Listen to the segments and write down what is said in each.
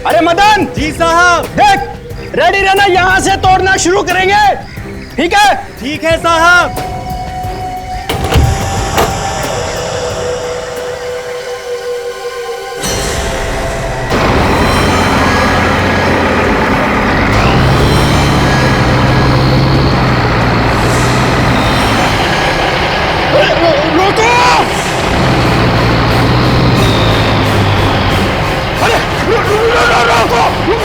अरे मदन। जी साहब। देख, रेडी रहना, यहां से तोड़ना शुरू करेंगे। ठीक है? ठीक है साहब। रोको! अरे रोको! रुक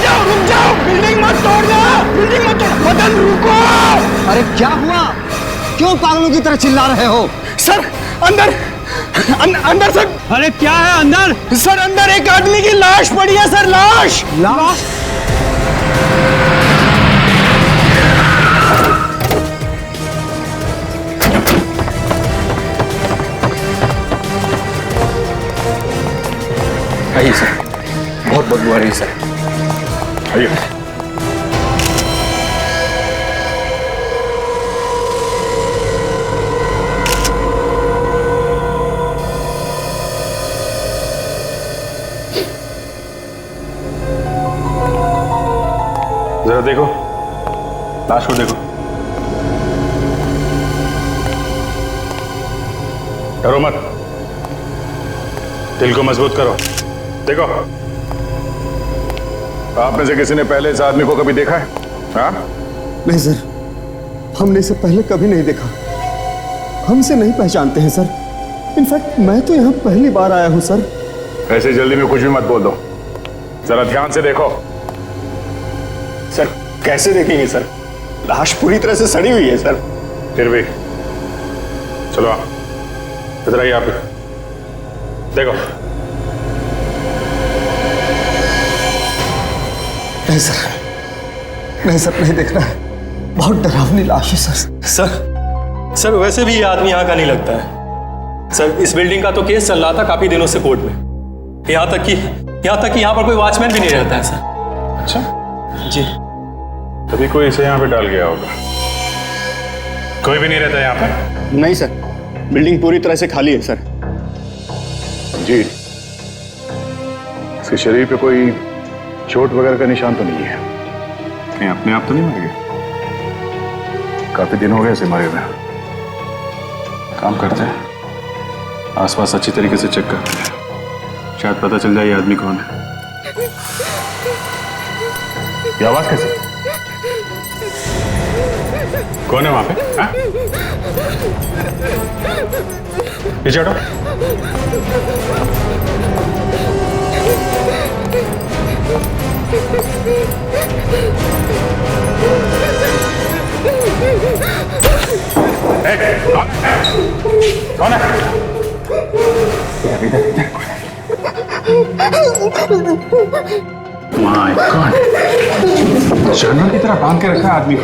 जाओ! बिल्डिंग मत तोड़ना! बिल्डिंग मत तोड़! मदन रुको! अरे क्या हुआ? क्यों पागलों की तरह चिल्ला रहे हो? सर, अंदर अंदर सर। अरे क्या है अंदर? सर, अंदर एक आदमी की लाश पड़ी है सर, लाश। लाश? आइए सर, बहुत बदबू आ रही है सर। आइए। जरा देखो, लाश को देखो। डरो मत, दिल को मजबूत करो। देखो, आप में से किसी ने पहले इस आदमी को कभी देखा है? हाँ? नहीं सर, हमने इसे पहले कभी नहीं देखा। हमसे नहीं पहचानते हैं सर। इनफैक्ट मैं तो यहाँ पहली बार आया हूँ सर। ऐसे जल्दी में कुछ भी मत बोल दो, जरा ध्यान से देखो। सर कैसे देखेंगे सर, लाश पूरी तरह से सड़ी हुई है सर। फिर भी चलो इधर आइए, आप देखो। नहीं सर, नहीं सर, नहीं देखना है। बहुत डरावनी लाश है सर। सर वैसे भी ये आदमी यहाँ का नहीं लगता है सर। इस बिल्डिंग का तो केस चल रहा था काफी दिनों से कोर्ट में। यहाँ तक कि यहाँ पर कोई वॉचमैन भी नहीं रहता है सर। अच्छा जी। तभी कोई इसे यहाँ पे डाल गया होगा। कोई भी नहीं रहता यहाँ पे? नहीं सर, बिल्डिंग पूरी तरह से खाली है सर। जी, इसके शरीर पे कोई चोट वगैरह का निशान तो नहीं है? कहीं अपने आप तो नहीं मर गए? काफी दिन हो गए इसे मरे हुए। काम करते हैं, आसपास अच्छी तरीके से चेक करते हैं, शायद पता चल जाए ये आदमी कौन है। ये आवाज कैसे? कौन है वहां पे? हाँ? पीछे हटो। कौन है? माय गॉड, जानवर की तरह बांध के रखा है आदमी को।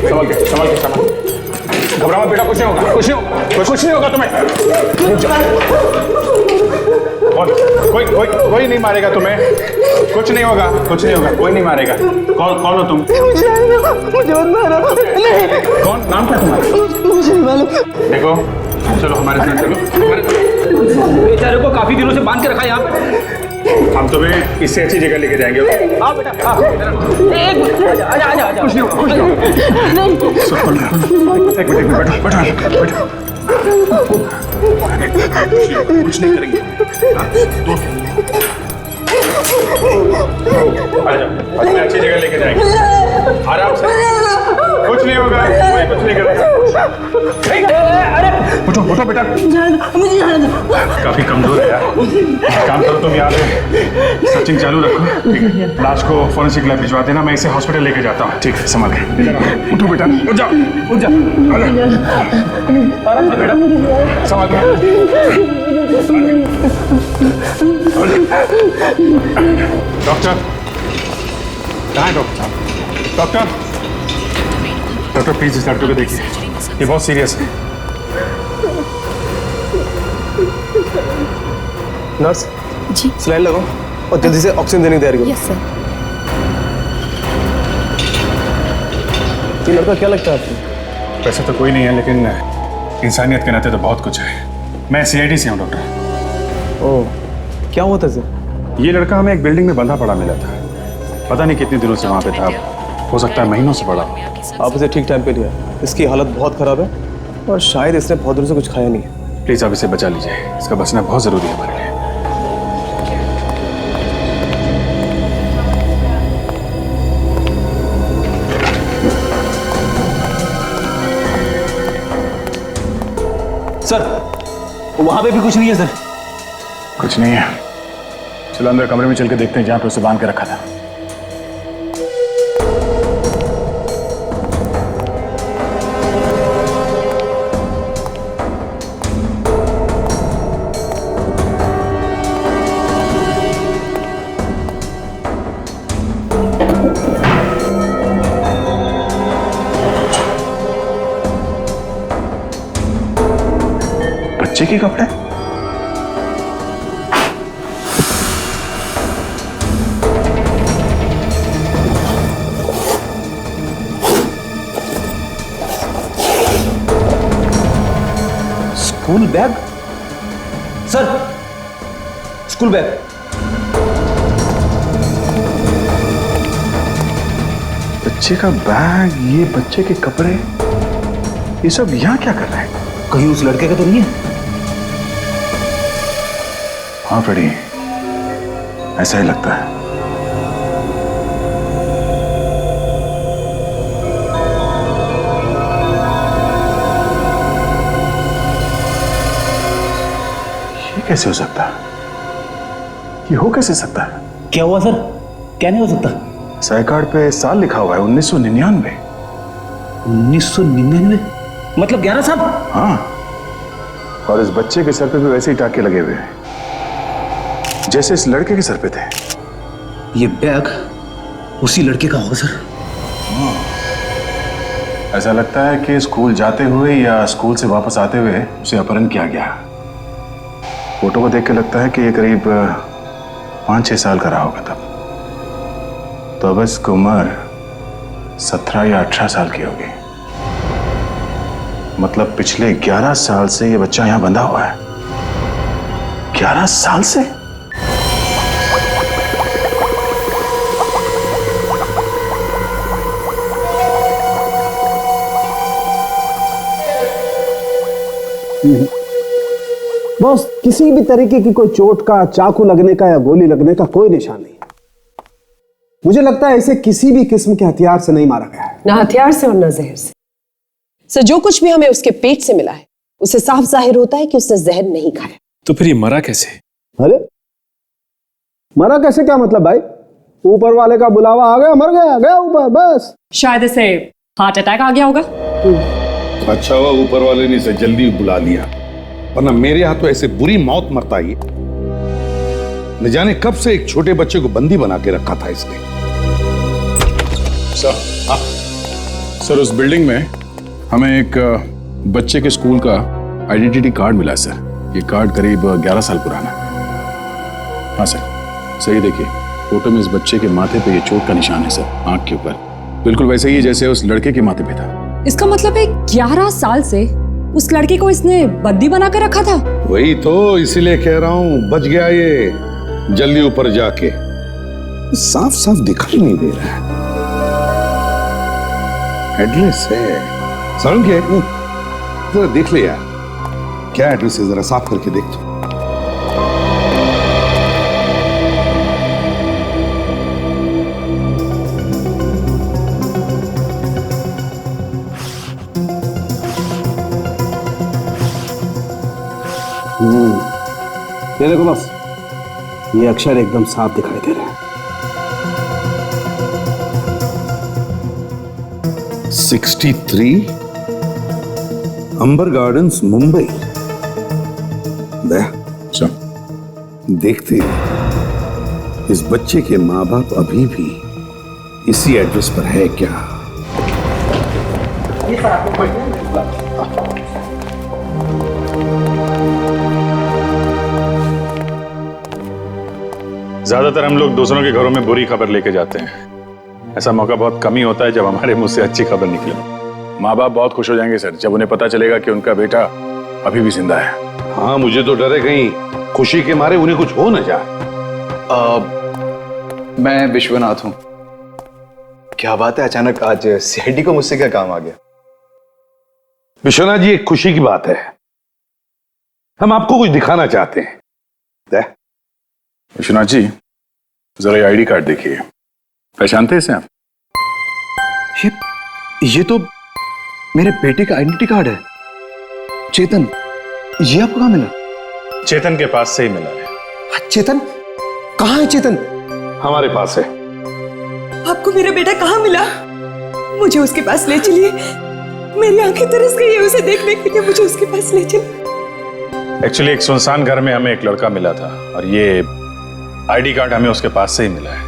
संभल के। घबरा मत बेटा, कुछ नहीं होगा, कुछ नहीं होगा तुम्हें। कोई नहीं मारेगा तुम्हें, कुछ नहीं होगा, कोई नहीं मारेगा। कौन हो तुम? मुझे मत मारो। नहीं। कौन? नाम क्या तुम्हारा? मुझे नहीं मालूम। देखो, चलो हमारे साथ चलो। बेचारे को काफी दिनों से बांध के रखा है यहाँ पे। हम तुम्हें इससे अच्छी जगह लेके जाएंगे। आओ बेटा, आओ। एक मिनट, आजा। कुछ नहीं होगा। एक मिनट, बैठो। कुछ नहीं करेंगे। अच्छा, अच्छी जगह लेके जाएंगे, आराम से। कुछ नहीं होगा, कुछ नहीं करेगा। उठो बेटा। काफी कमजोर है यार। काम करो तुम, यहाँ पे सर्चिंग चालू रखो। ठीक है, लाश को फॉरेंसिक लैब भिजवा देना, मैं इसे हॉस्पिटल लेके जाता हूँ। ठीक है, संभाल के। उठो बेटा, उठ जा। आराम से बेटा, संभाल के। डॉक्टर कहाँ है? डॉक्टर प्लीज इस लड़के को देखिए, ये बहुत सीरियस है। नर्स जी। सलाइन लगाओ और जल्दी से ऑक्सीजन देने की तैयारी करो। Yes sir. ये लड़का क्या लगता है आपको? वैसे तो कोई नहीं है, लेकिन इंसानियत के नाते तो बहुत कुछ है। मैं सीआईडी से हूँ डॉक्टर। ओह, क्या हुआ था सर? ये लड़का हमें एक बिल्डिंग में बंधा पड़ा मिला था। पता नहीं कितने दिनों से वहाँ पे था, हो सकता है महीनों से पड़ा हो। आप इसे ठीक टाइम पे लिया। इसकी हालत बहुत खराब है और शायद इसने बहुत दिनों से कुछ खाया नहीं है। प्लीज़ आप इसे बचा लीजिए, इसका बचना बहुत ज़रूरी है हमारे लिए। सर वहां पे भी कुछ नहीं है सर। कुछ नहीं है, चलो अंदर कमरे में चल के देखते हैं जहाँ पे उसे बांध के रखा था। बच्चे के कपड़े? School bag? Sir school bag. बच्चे का बैग, ये बच्चे के कपड़े, ये सब यहाँ क्या कर रहे हैं? कहीं उस लड़के का तो नहीं है? हाँ फ्रेडी, ऐसा ही लगता है। ये कैसे हो सकता है? ये हो कैसे सकता है? क्या हुआ सर? क्या नहीं हो सकता? साई कार्ड पे साल लिखा हुआ है 1999। 1999? मतलब 11 साल? हाँ, और इस बच्चे के सर पे भी वैसे ही टाके लगे हुए हैं जैसे इस लड़के के सर पे थे। ये बैग उसी लड़के का होगा सर। ऐसा लगता है कि स्कूल जाते हुए या स्कूल से वापस आते हुए उसे अपहरण किया गया। फोटो को देख के लगता है कि ये करीब 5-6 साल का रहा होगा तब। तो अब इसकी उम्र 17 या 18 साल की होगी। मतलब पिछले 11 साल से ये बच्चा यहां बंधा हुआ है। 11 साल से? बॉस, किसी भी तरीके की कोई चोट का, चाकू लगने का या गोली लगने का कोई निशान नहीं। मुझे लगता है इसे किसी भी किस्म के हथियार से नहीं मारा गया है। ना हथियार से और ना जहर से। सर, जो कुछ भी हमें उसके पेट से मिला है उससे साफ जाहिर होता है कि उसने जहर नहीं खाया। तो फिर ये मरा कैसे? अरे मरा कैसे क्या मतलब भाई? ऊपर वाले का बुलावा आ गया, मर गया, गया ऊपर, बस। शायद इसे हार्ट अटैक आ गया होगा। अच्छा हुआ ऊपर वाले ने इसे जल्दी बुला लिया, वरना मेरे हाथ तो ऐसे बुरी मौत मरता ही। न जाने कब से एक छोटे बच्चे को बंदी बना के रखा था इसने। सर उस बिल्डिंग में हमें एक बच्चे के स्कूल का आइडेंटिटी कार्ड मिला है सर। ये कार्ड करीब 11 साल पुराना है। हाँ सर, सही देखिए, फोटो में इस बच्चे के माथे पे ये चोट का निशान है सर, आंख के ऊपर, बिल्कुल वैसे ही जैसे उस लड़के के माथे पे था। इसका मतलब है 11 साल से उस लड़के को इसने बंदी बना कर रखा था। वही तो, इसीलिए कह रहा हूं बच गया ये जल्दी ऊपर जाके। साफ साफ दिखाई नहीं दे रहा है। एड्रेस है सारुण के, जरा देख ले यार, क्या एड्रेस है, जरा साफ करके देख तो। ये देखो बस, ये अक्षर एकदम साफ दिखाई दे रहे हैं। 63 अंबर गार्डन्स, मुंबई। देखते हैं इस बच्चे के माँ बाप अभी भी इसी एड्रेस पर है क्या। ज्यादातर हम लोग दूसरों के घरों में बुरी खबर लेके जाते हैं, ऐसा मौका बहुत कम ही होता है जब हमारे मुंह से अच्छी खबर निकले। माँ बाप बहुत खुश हो जाएंगे सर जब उन्हें पता चलेगा कि उनका बेटा अभी भी जिंदा है। हाँ, मुझे तो डर है कहीं खुशी के मारे उन्हें कुछ हो न जाए। मैं विश्वनाथ हूं। क्या बात है, अचानक आज सीआईडी को मुझसे क्या काम आ गया? विश्वनाथ जी, एक खुशी की बात है, हम आपको कुछ दिखाना चाहते हैं। विश्वनाथ जी, जरा आईडी कार्ड देखिए, पहचानते हैं इसे आप? ये तो मेरे बेटे का आइडेंटिटी कार्ड है। चेतन, ये आपको कहां मिला? चेतन के पास से ही मिला है। चेतन कहाँ है? चेतन हमारे पास है। आपको मेरा बेटा कहाँ मिला? मुझे उसके पास ले चलिए, मेरी आंखें तरस गई है उसे देखने के लिए। मुझे उसके पास ले चलिए। एक्चुअली एक सुनसान घर में हमें एक लड़का मिला था और ये आईडी कार्ड हमें उसके पास से ही मिला है।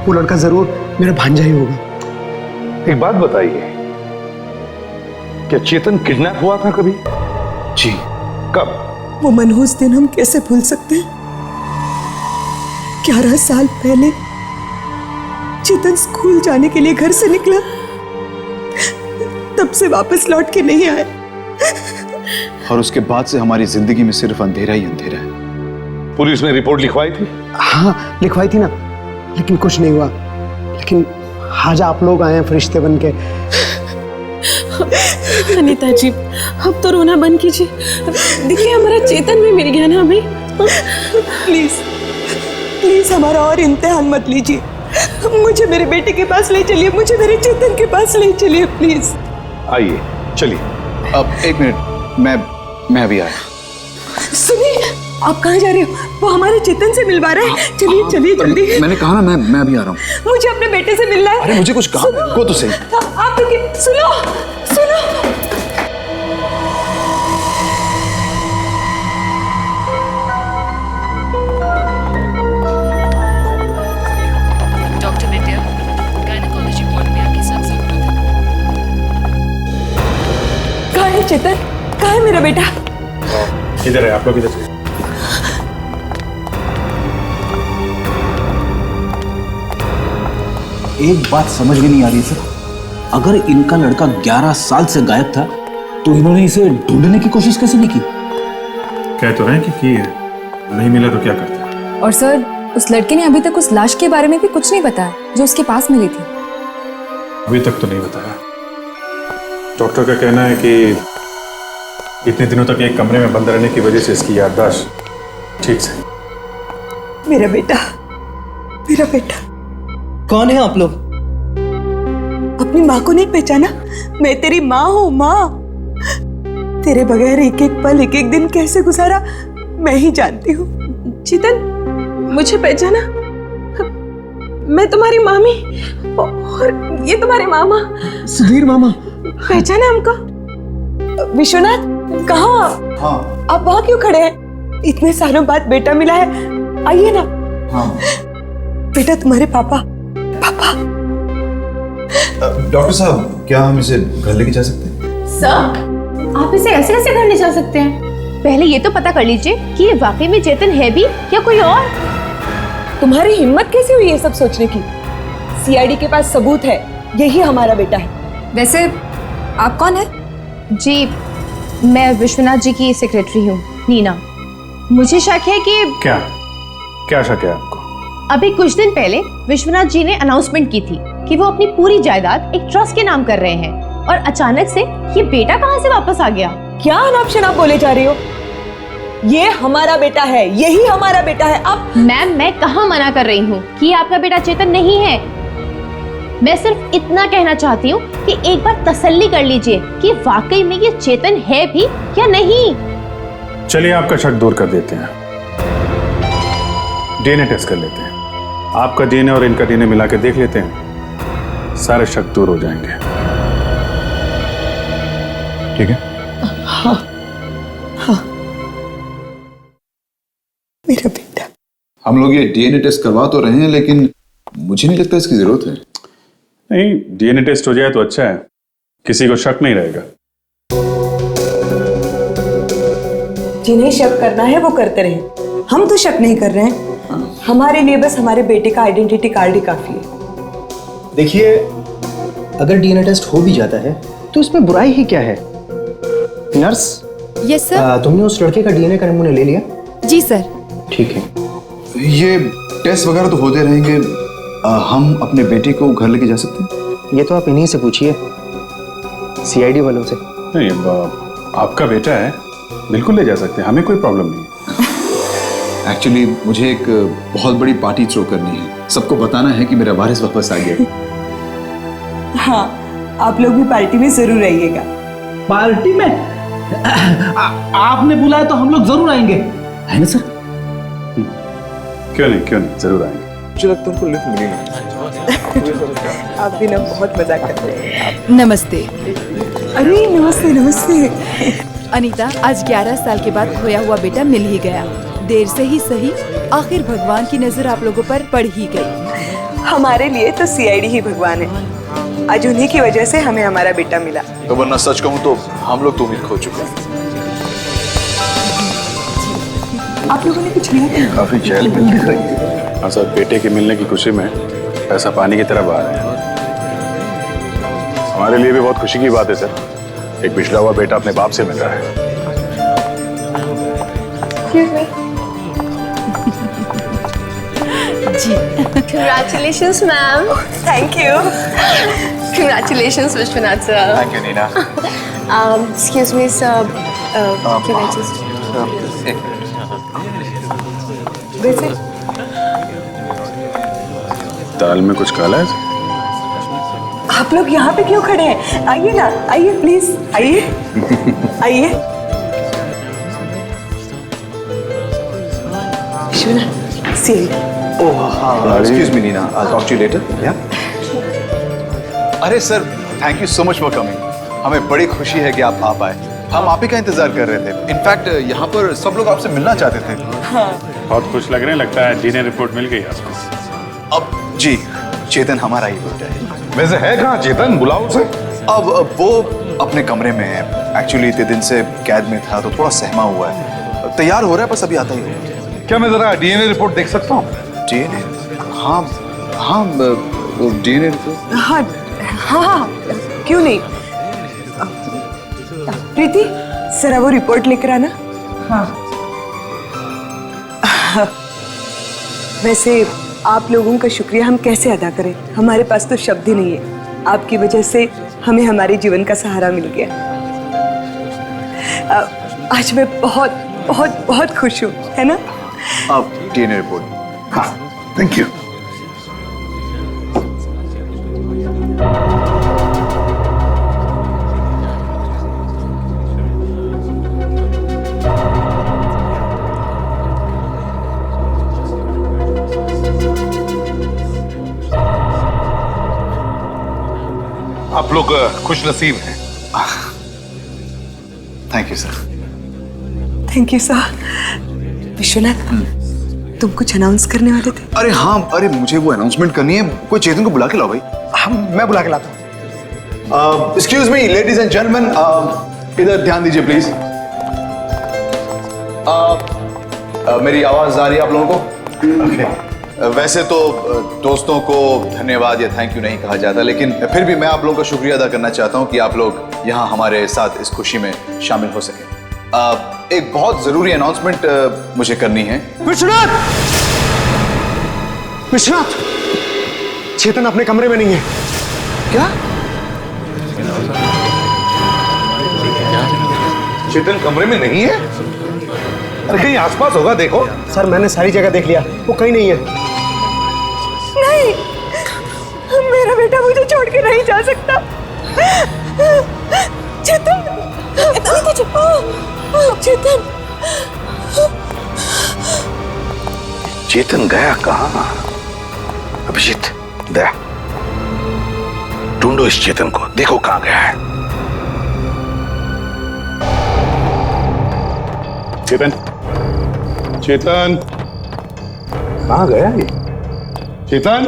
वो लड़का जरूर मेरा भांजा ही होगा। एक बात बताइए, क्या चेतन किडनैप हुआ था कभी? जी। कब? वो मनहूस दिन हम कैसे भूल सकते हैं? 11 साल पहले चेतन स्कूल जाने के लिए घर से निकला, तब से वापस लौट के नहीं आया। और उसके बाद से हमारी जिंदगी में सिर्फ अंधेरा ही अंधेरा है। पुलिस ने रिपोर्ट लिखवाई थी? हाँ लिखवाई थी ना, लेकिन कुछ नहीं हुआ। लेकिन आज आप लोग आए हैं फरिश्ते बन के। अनीता जी, अब तो रोना बंद कीजिए। देखिए हमारा चेतन भी मिल गया ना हमें। प्लीज प्लीज हमारा और इम्तिहान मत लीजिए। मुझे मेरे बेटे के पास ले चलिए, मुझे मेरे चेतन के पास ले चलिए प्लीज। आइए, चलिए। अब एक मिनट, मैं अभी आया। सुनिए, आप कहाँ जा रहे हो? वो हमारे चेतन से मिलवा रहा है। चलिए चलिए जल्दी। मैंने कहा ना, मैं अभी आ रहा हूँ। मुझे अपने बेटे से मिलना है। अरे मुझे कुछ काम है, रुको तो सही। आप रुकिए, सुनो सुनो। डॉक्टर विद्या, गायनेकोलॉजी वार्ड में आपकी सब जरूरत है। कहाँ है चेतन? कहाँ है मेरा बेटा? इधर है, आप लोग इधर से। एक बात समझ में नहीं आ रही सर, अगर इनका लड़का 11 साल से गायब था तो इन्होंने इसे ढूंढने की कोशिश कैसे नहीं की? कह तो रहे हैं कि की है, नहीं मिला तो क्या करते हैं? और सर, उस लड़के ने अभी तक उस लाश के बारे में भी कुछ नहीं बताया जो उसके पास मिली थी। अभी तक तो नहीं बताया। डॉक्टर का कहना है कि इतने दिनों तक एक कमरे में बंद रहने की वजह से इसकी याददाश्त ठीक से। मेरा बेटा, मेरा बेटा। कौन है आप लोग? अपनी माँ को नहीं पहचाना? मैं तेरी माँ हूँ। माँ, तेरे बगैर एक एक पल, एक एक दिन कैसे गुजारा मैं ही जानती हूँ। चेतन, मुझे पहचाना? मैं तुम्हारी मामी और ये तुम्हारे मामा सुधीर मामा। पहचाना हमको? विश्वनाथ, कहाँ आप? हाँ। आप वहाँ क्यों खड़े हैं? इतने सालों बाद बेटा मिला है, आइए ना। हाँ। बेटा तुम्हारे पापा। पापा। डॉक्टर साहब, क्या हम इसे घर लेके जा सकते हैं? सर, आप इसे ऐसे कैसे घर ले जा सकते हैं? पहले ये तो पता कर लीजिए कि ये वाकई में चेतन है भी या कोई और। तुम्हारी हिम्मत कैसे हुई ये सब सोचने की? सीआईडी के पास सबूत है, यही हमारा बेटा है। वैसे आप कौन है? जी, मैं विश्वनाथ जी की सेक्रेटरी हूँ, नीना। मुझे शक है कि क्या क्या शक है आपको? अभी कुछ दिन पहले विश्वनाथ जी ने अनाउंसमेंट की थी कि वो अपनी पूरी जायदाद एक ट्रस्ट के नाम कर रहे हैं, और अचानक से ये बेटा कहाँ से वापस आ गया? क्या अनाप शनाप बोले जा रही हो? ये हमारा बेटा है, यही हमारा बेटा है। अब मैम, मैं कहाँ मना कर रही हूँ कि ये आपका बेटा चेतन नहीं है। मैं सिर्फ इतना कहना चाहती हूँ कि एक बार तसल्ली कर लीजिए कि वाकई में ये चेतन है भी या नहीं। चलिए आपका शक दूर कर देते हैं, डीएनए टेस्ट कर लेते हैं। आपका डीएनए और इनका डीएनए मिला के देख लेते हैं, सारे शक दूर हो जाएंगे। ठीक है? हाँ, हाँ, मेरा बेटा। हम लोग ये डीएनए टेस्ट करवा तो रहे हैं, लेकिन मुझे नहीं लगता इसकी जरूरत है। नहीं, डीएनए टेस्ट हो जाए तो अच्छा है, किसी को शक नहीं रहेगा। जिन्हें शक करना है वो करते रहे, हम तो शक नहीं कर रहे हैं, हमारे लिए बस हमारे बेटे का आइडेंटिटी कार्ड ही काफी है। देखिए, अगर डीएनए टेस्ट हो भी जाता है तो इसमें बुराई ही क्या है? Nurse, yes sir. तुमने उस लड़के का डीएनए का नमूना ले लिया? जी सर। ठीक है। ये टेस्ट वगैरह तो होते रहेंगे, हम अपने बेटे को घर लेके जा सकते हैं? ये तो आप इन्हीं से पूछिए, सीआईडी वालों से। नहीं, आपका बेटा है, बिल्कुल ले जा सकते हैं, हमें कोई प्रॉब्लम नहीं है। एक्चुअली मुझे एक बहुत बड़ी पार्टी थ्रो करनी है, सबको बताना है कि मेरा वारिस वापस आ गया। हाँ, आप लोग भी पार्टी में जरूर आइएगा। पार्टी में? आपने बुलाया तो हम लोग जरूर आएंगे, है ना सर? क्यों नहीं, जरूर आएंगे। मुझे लगता है उनको लिफ्ट मिली नहीं। आप भी ना बहुत मजाक करते हैं। नमस्ते। अरे नमस्ते नमस्ते। अनीता, आज 11 साल के बाद खोया हुआ बेटा मिल ही गया। देर से ही सही, आखिर भगवान की नजर आप लोगों पर पड़ ही गई। हमारे लिए तो सीआईडी ही भगवान है। आज उन्हीं की वजह से हमें हमारा बेटा मिला। तो वरना सच कहूँ तो हम लोग तो उम्मीद खो चुके हैं। आप लोगों ने कुछ लिया? काफी चहल पहल दिख रही है। हाँ सर, बेटे के मिलने की खुशी में पैसा पानी की तरह बहा रहे हैं। हमारे लिए भी बहुत खुशी की बात है सर, एक पिछड़ा हुआ बेटा अपने बाप से मिल रहा है। जी। Congratulations, ma'am. Thank you. Congratulations, Vishwanath sir. Thank you Neena. Excuse me, sir. Can I just? वैसे दाल में कुछ काला है? आप लोग यहाँ पे क्यों खड़े हैं? आइए ना, आइए प्लीज, आइए आइए। Excuse me, Nina. I'll talk to you later. Yeah. अरे sir, thank you so much for coming. हमें बड़ी खुशी है कि आप आ पाए। हम आप ही का इंतजार कर रहे थे। इनफैक्ट यहाँ पर सब लोग आपसे मिलना चाहते थे। बहुत खुश लग रहे हैं, लगता है डीएनए रिपोर्ट मिल गई आपको। अब जी, चेतन हमारा ही बेटा है। वैसे है कहाँ चेतन? बुलाओ उसे। अब वो अपने कमरे में है। एक्चुअली इतने दिन से कैद में था तो थोड़ा सहमा हुआ है। तैयार हो रहा है, बस अभी आता ही होगा। क्या मैं जरा डीएनए रिपोर्ट देख सकता हूँ? डीएनए? हाँ, डीएनए रिपोर्ट। हाँ हाँ, क्यों नहीं। प्रीति, जरा वो रिपोर्ट लेकर आना। हाँ। वैसे आप लोगों का शुक्रिया हम कैसे अदा करें? हमारे पास तो शब्द ही नहीं है। आपकी वजह से हमें हमारे जीवन का सहारा मिल गया। आज मैं बहुत बहुत बहुत खुश हूँ, है ना? अब डीएनए रिपोर्ट। हाँ, थैंक यू। आप लोग खुश नसीब हैं। Thank you sir. Thank you sir. Vishwanath, तुम कुछ अनाउंस करने वाले थे? अरे हाँ, अरे मुझे वो अनाउंसमेंट करनी है। कोई चेतन को बुला के लाओ भाई। मैं बुला के लाता हूँ। Excuse me ladies and gentleman, इधर ध्यान दीजिए प्लीज। मेरी आवाज आ रही है आप लोगों को? Okay. वैसे तो दोस्तों को धन्यवाद या थैंक यू नहीं कहा जाता, लेकिन फिर भी मैं आप लोगों का शुक्रिया अदा करना चाहता हूं कि आप लोग यहाँ हमारे साथ इस खुशी में शामिल हो सके। एक बहुत जरूरी अनाउंसमेंट मुझे करनी है। विश्वनाथ! विश्वनाथ! चेतन अपने कमरे में नहीं है। क्या? चेतन कमरे में नहीं है? अरे कहीं आसपास होगा, देखो। सर, मैंने सारी जगह देख लिया, वो कहीं नहीं है। नहीं, मेरा बेटा मुझे छोड़ के नहीं जा सकता। चेतन, चेतन, चेतन गया कहाँ? अभिजीत, दया, ढूंढो इस चेतन को, देखो कहाँ गया है। चेतन, चेतन, कहाँ गया ये? चेतन,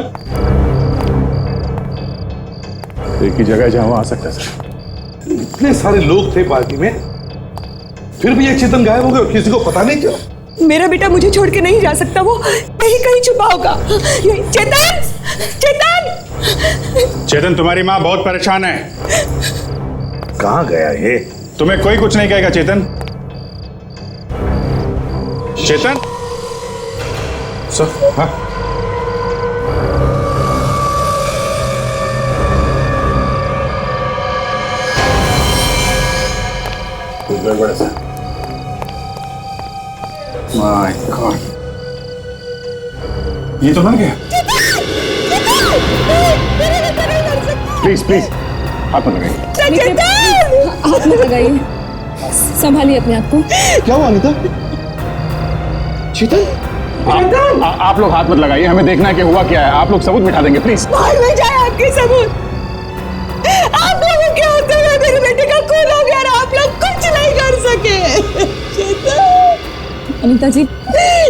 एक ही जगह जहां वो आ सकता सर। इतने सारे लोग थे पार्टी में, फिर भी ये चेतन गायब हो गए और किसी को पता नहीं चला। मेरा बेटा मुझे छोड़ के नहीं जा सकता, वो कहीं कहीं छुपा होगा। चेतन, चेतन, चेतन, तुम्हारी माँ बहुत परेशान है। कहाँ गया ये? तुम्हें कोई कुछ नहीं कहेगा। चेतन, चेतन, सर, हाँ, गड़बड़ है। माय गॉड, ये तो मर गया। प्लीज प्लीज हाथ मत लगाइए। हाथ मत लगाइए, संभालिए अपने आप को। क्या हुआ अनीता? चेतन, आप लोग हाथ मत लगाइए, हमें देखना है कि हुआ क्या है। आप लोग सबूत मिटा देंगे प्लीज। भाग ले जाए आपके सबूत। आप लोगों के होते हुए मेरे बेटे का खून हो गया और आप लोग कुछ नहीं कर सके। चेतन, अनीता जी,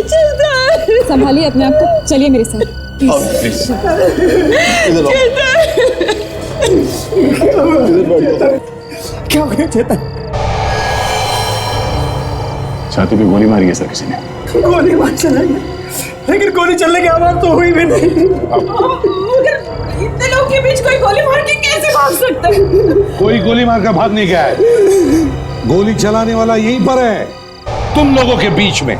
चेतन, संभालिए अपने आप को, चलिए मेरे साथ प्लीज। क्या हो गया चेतन? छाती पे गोली मारी है सर किसी ने। गोली मार चलाई, लेकिन गोली चलने की आवाज तो हुई भी नहीं। मगर इतने लोगों के बीच कोई गोली मार के कैसे भाग सकता है? कोई गोली मारकर भाग नहीं गया है। गोली चलाने वाला यहीं पर है, तुम लोगों के बीच में।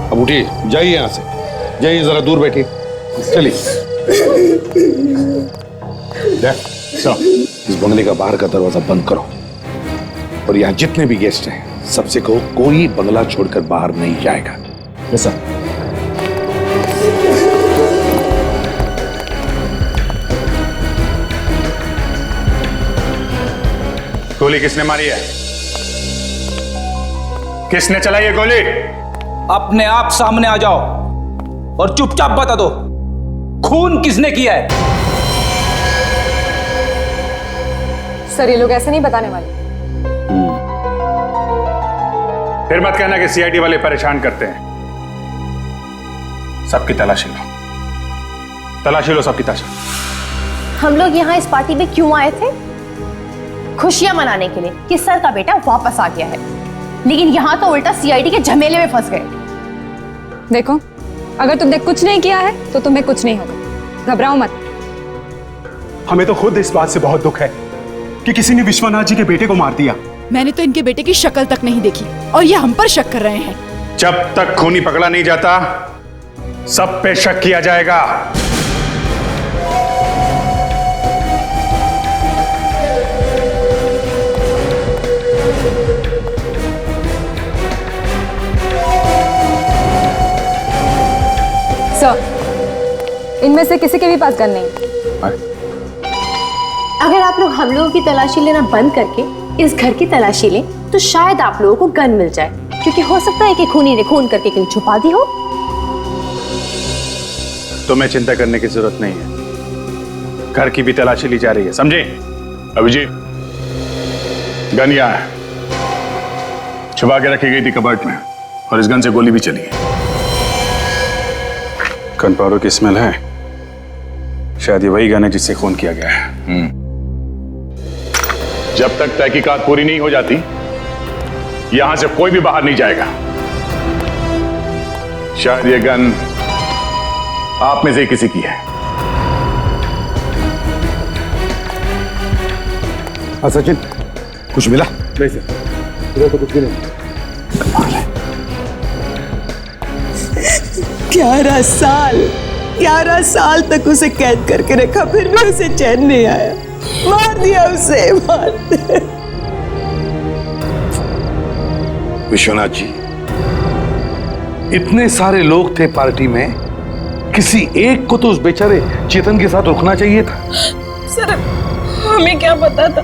अब उठिए, जाइए यहां से, जाइए, जरा दूर बैठिए। चलिए। इस बंगले का बाहर का दरवाजा बंद करो, और यहाँ जितने भी गेस्ट हैं सबसे कहो कोई बंगला छोड़कर बाहर नहीं जाएगा। Yes sir. गोली किसने मारी है? किसने चलाई है गोली? अपने आप सामने आ जाओ और चुपचाप बता दो, खून किसने किया है? सर, ये लोग ऐसे नहीं बताने वाले। फिर मत कहना कि सीआईडी वाले परेशान करते हैं। सबकी तलाशी लो, तलाशी लो सबकी तलाशी। हम लोग यहाँ इस पार्टी में क्यों आए थे? खुशियां मनाने के लिए कि सर का बेटा वापस आ गया है, लेकिन यहाँ तो उल्टा सीआईडी के झमेले में फंस गए। देखो, अगर तुमने कुछ नहीं किया है तो तुम्हें कुछ नहीं होगा, घबराओ मत। हमें तो खुद इस बात से बहुत दुख है कि किसी ने विश्वनाथ जी के बेटे को मार दिया। मैंने तो इनके बेटे की शक्ल तक नहीं देखी और ये हम पर शक कर रहे हैं। जब तक खूनी पकड़ा नहीं जाता सब पे शक किया जाएगा। सर, इनमें से किसी के भी पास गन नहीं। अगर आप लोग हम लोगों की तलाशी लेना बंद करके इस घर की तलाशी लें तो शायद आप लोगों को गन मिल जाए, क्योंकि हो सकता है कि खूनी ने खून करके कहीं छुपा दी हो। तुम्हें चिंता करने की जरूरत नहीं है, घर की भी तलाशी ली जा रही है, समझे? अभिजीत, गन यहाँ है, छुपा के रखी गई थी कबर्ड में, और इस गन से गोली भी चली है। गनपाउडर की स्मेल है, शायद ये वही गन है जिससे खून किया गया है। जब तक तहकीकात पूरी नहीं हो जाती यहां से कोई भी बाहर नहीं जाएगा। शायद ये गन आप में से किसी की है। हाँ सचिन, कुछ मिला? नहीं सर, इधर तो कुछ भी नहीं। 11 साल तक उसे कैद करके रखा, फिर भी उसे चैन नहीं आया। मार दिया उसे, मार दिया। विश्वनाथ जी, इतने सारे लोग थे पार्टी में, किसी एक को तो उस बेचारे चेतन के साथ रुकना चाहिए था। सर, हमें क्या पता था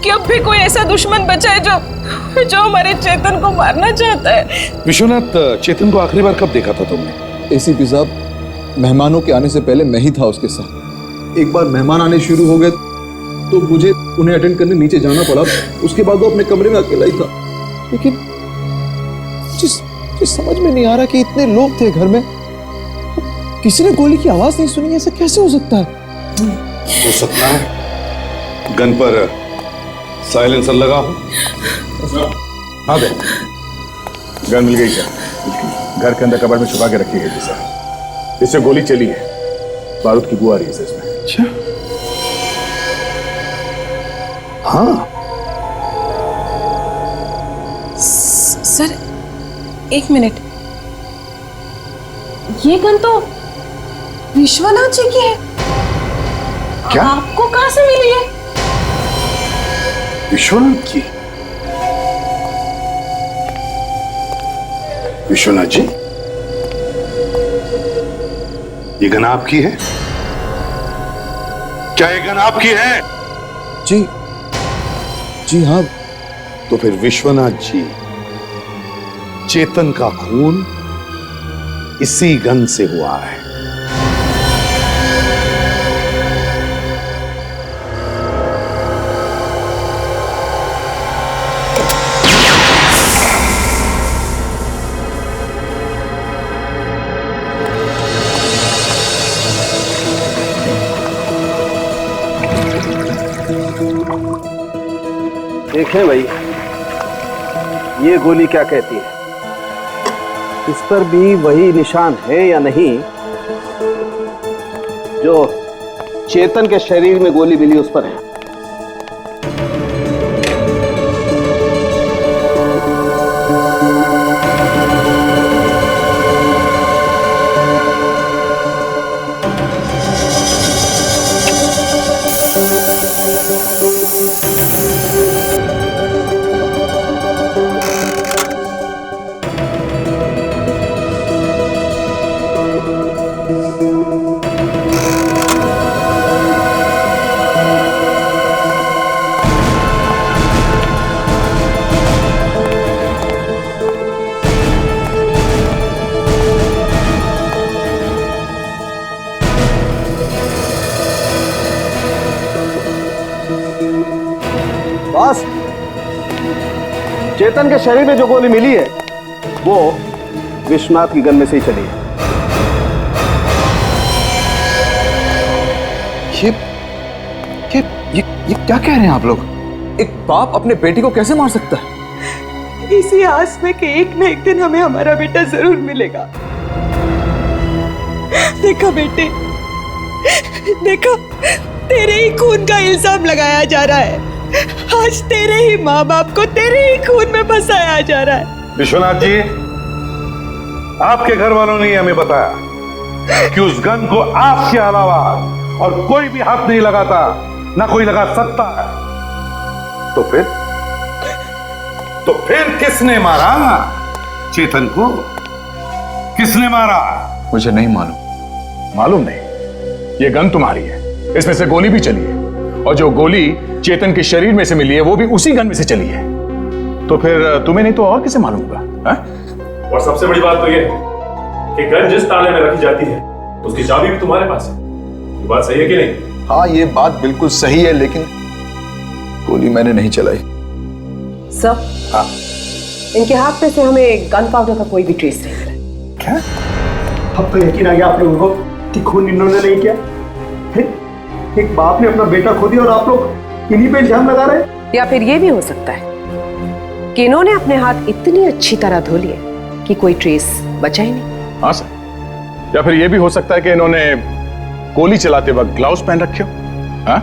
कि अब भी कोई ऐसा दुश्मन बचा है जो हमारे चेतन को मारना चाहता है। विश्वनाथ, चेतन को आखिरी बार कब देखा था तुमने? एसीपी साहब, मेहमानों के आने से पहले मैं ही था उसके साथ। एक बार मेहमान आने शुरू हो गए तो मुझे उन्हें अटेंड करने नीचे जाना पड़ा। उसके बाद वो अपने कमरे में अकेला ही था। लेकिन जिस समझ में नहीं आ रहा कि इतने लोग थे घर में, किसी ने गोली की आवाज नहीं सुनी। ऐसा कैसे हो सकता है? हो सकता है गन पर साइलेंसर लगा हो। हाँ दे। गन मिल गई क्या? घर के अंदर कबर्ड में छुपा के रखी गई थी सर। इससे गोली चली है, बारूद की बू आ रही है इसमें। अच्छा, हाँ। सर एक मिनट, ये गन तो विश्वनाथ जी की है। क्या? आपको कहां से मिली है? विश्वनाथ की? विश्वनाथ जी, ये गन आपकी है? क्या ये गन आपकी है? जी जी हाँ। तो फिर विश्वनाथ जी, चेतन का खून इसी गन से हुआ है। देखें भाई, ये गोली क्या कहती है? इस पर भी वही निशान है या नहीं जो चेतन के शरीर में गोली मिली उस पर है? बॉस, चेतन के शरीर में जो गोली मिली है वो विश्वनाथ की गन में से ही चली है। ये क्या कह रहे हैं आप लोग? एक बाप अपने बेटी को कैसे मार सकता है? इसी आस में कि एक न एक दिन हमें हमारा बेटा जरूर मिलेगा। देखा बेटे, देखा, तेरे ही खून का इल्जाम लगाया जा रहा है। आज तेरे ही माँ बाप को तेरे ही खून में फंसाया जा रहा है। विश्वनाथ जी, आपके घर वालों ने हमें बताया कि उस गन को आपके अलावा और कोई भी हाथ नहीं लगाता, ना कोई लगा सकता है। तो फिर किसने मारा चेतन को? किसने मारा? मुझे नहीं मालूम। मालूम नहीं? ये गन तुम्हारी है, इसमें से गोली भी चली है, और जो गोली चेतन के शरीर में से मिली है वो भी उसी गन में से चली है। तो फिर तुम्हें नहीं तो और किसे मालूम होगा? और सबसे बड़ी बात तो ये है कि गन जिस ताले में रखी जाती है उसकी चाबी भी तुम्हारे पास है। ये बात सही है कि नहीं? हाँ, ये बात बिल्कुल सही है, लेकिन गोली मैंने नहीं चलाई। सर, हाँ, इनके हाथ में से हमें गन पाउडर का कोई भी ट्रेस नहीं मिला। क्या? अब तो यकीन आ गया आप लोगों को कि खून इन्होंने नहीं किया। एक बाप ने अपना बेटा खो दिया और आप लोग इन्हीं पे इल्जाम लगा रहे हैं। या फिर ये भी हो सकता है कि इन्होंने अपने हाथ इतनी अच्छी तरह धो लिए कि कोई ट्रेस बचा ही नहीं। हाँ सर, या फिर ये भी हो सकता है कि इन्होंने गोली चलाते वक्त ग्लव्स पहन रखे हो। हाँ?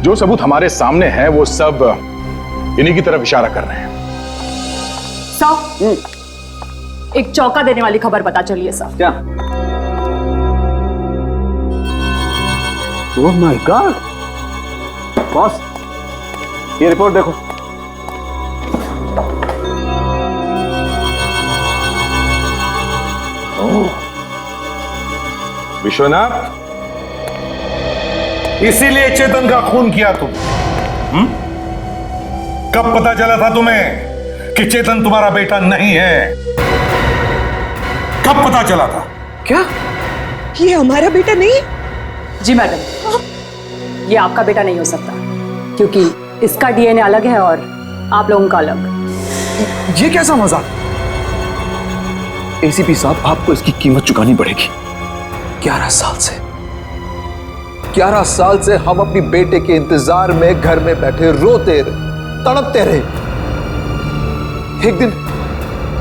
जो सबूत हमारे सामने है वो सब इन्हीं की तरफ इशारा कर रहे हैं। साहब, एक चौंका देने वाली खबर पता चली है साहब। क्या? Oh my God! बॉस, ये रिपोर्ट देखो। विश्वनाथ, इसीलिए चेतन का खून किया तुम? कब पता चला था तुम्हें कि चेतन तुम्हारा बेटा नहीं है? कब पता चला था? क्या ये हमारा बेटा नहीं? जी मैडम, ये आपका बेटा नहीं हो सकता, क्योंकि इसका डीएनए अलग है और आप लोगों का अलग। ये कैसा मजाक? एसीपी साहब, आपको इसकी कीमत चुकानी पड़ेगी। 11 साल से हम अपनी बेटे के इंतजार में घर में बैठे रोते रहे, तड़पते रहे।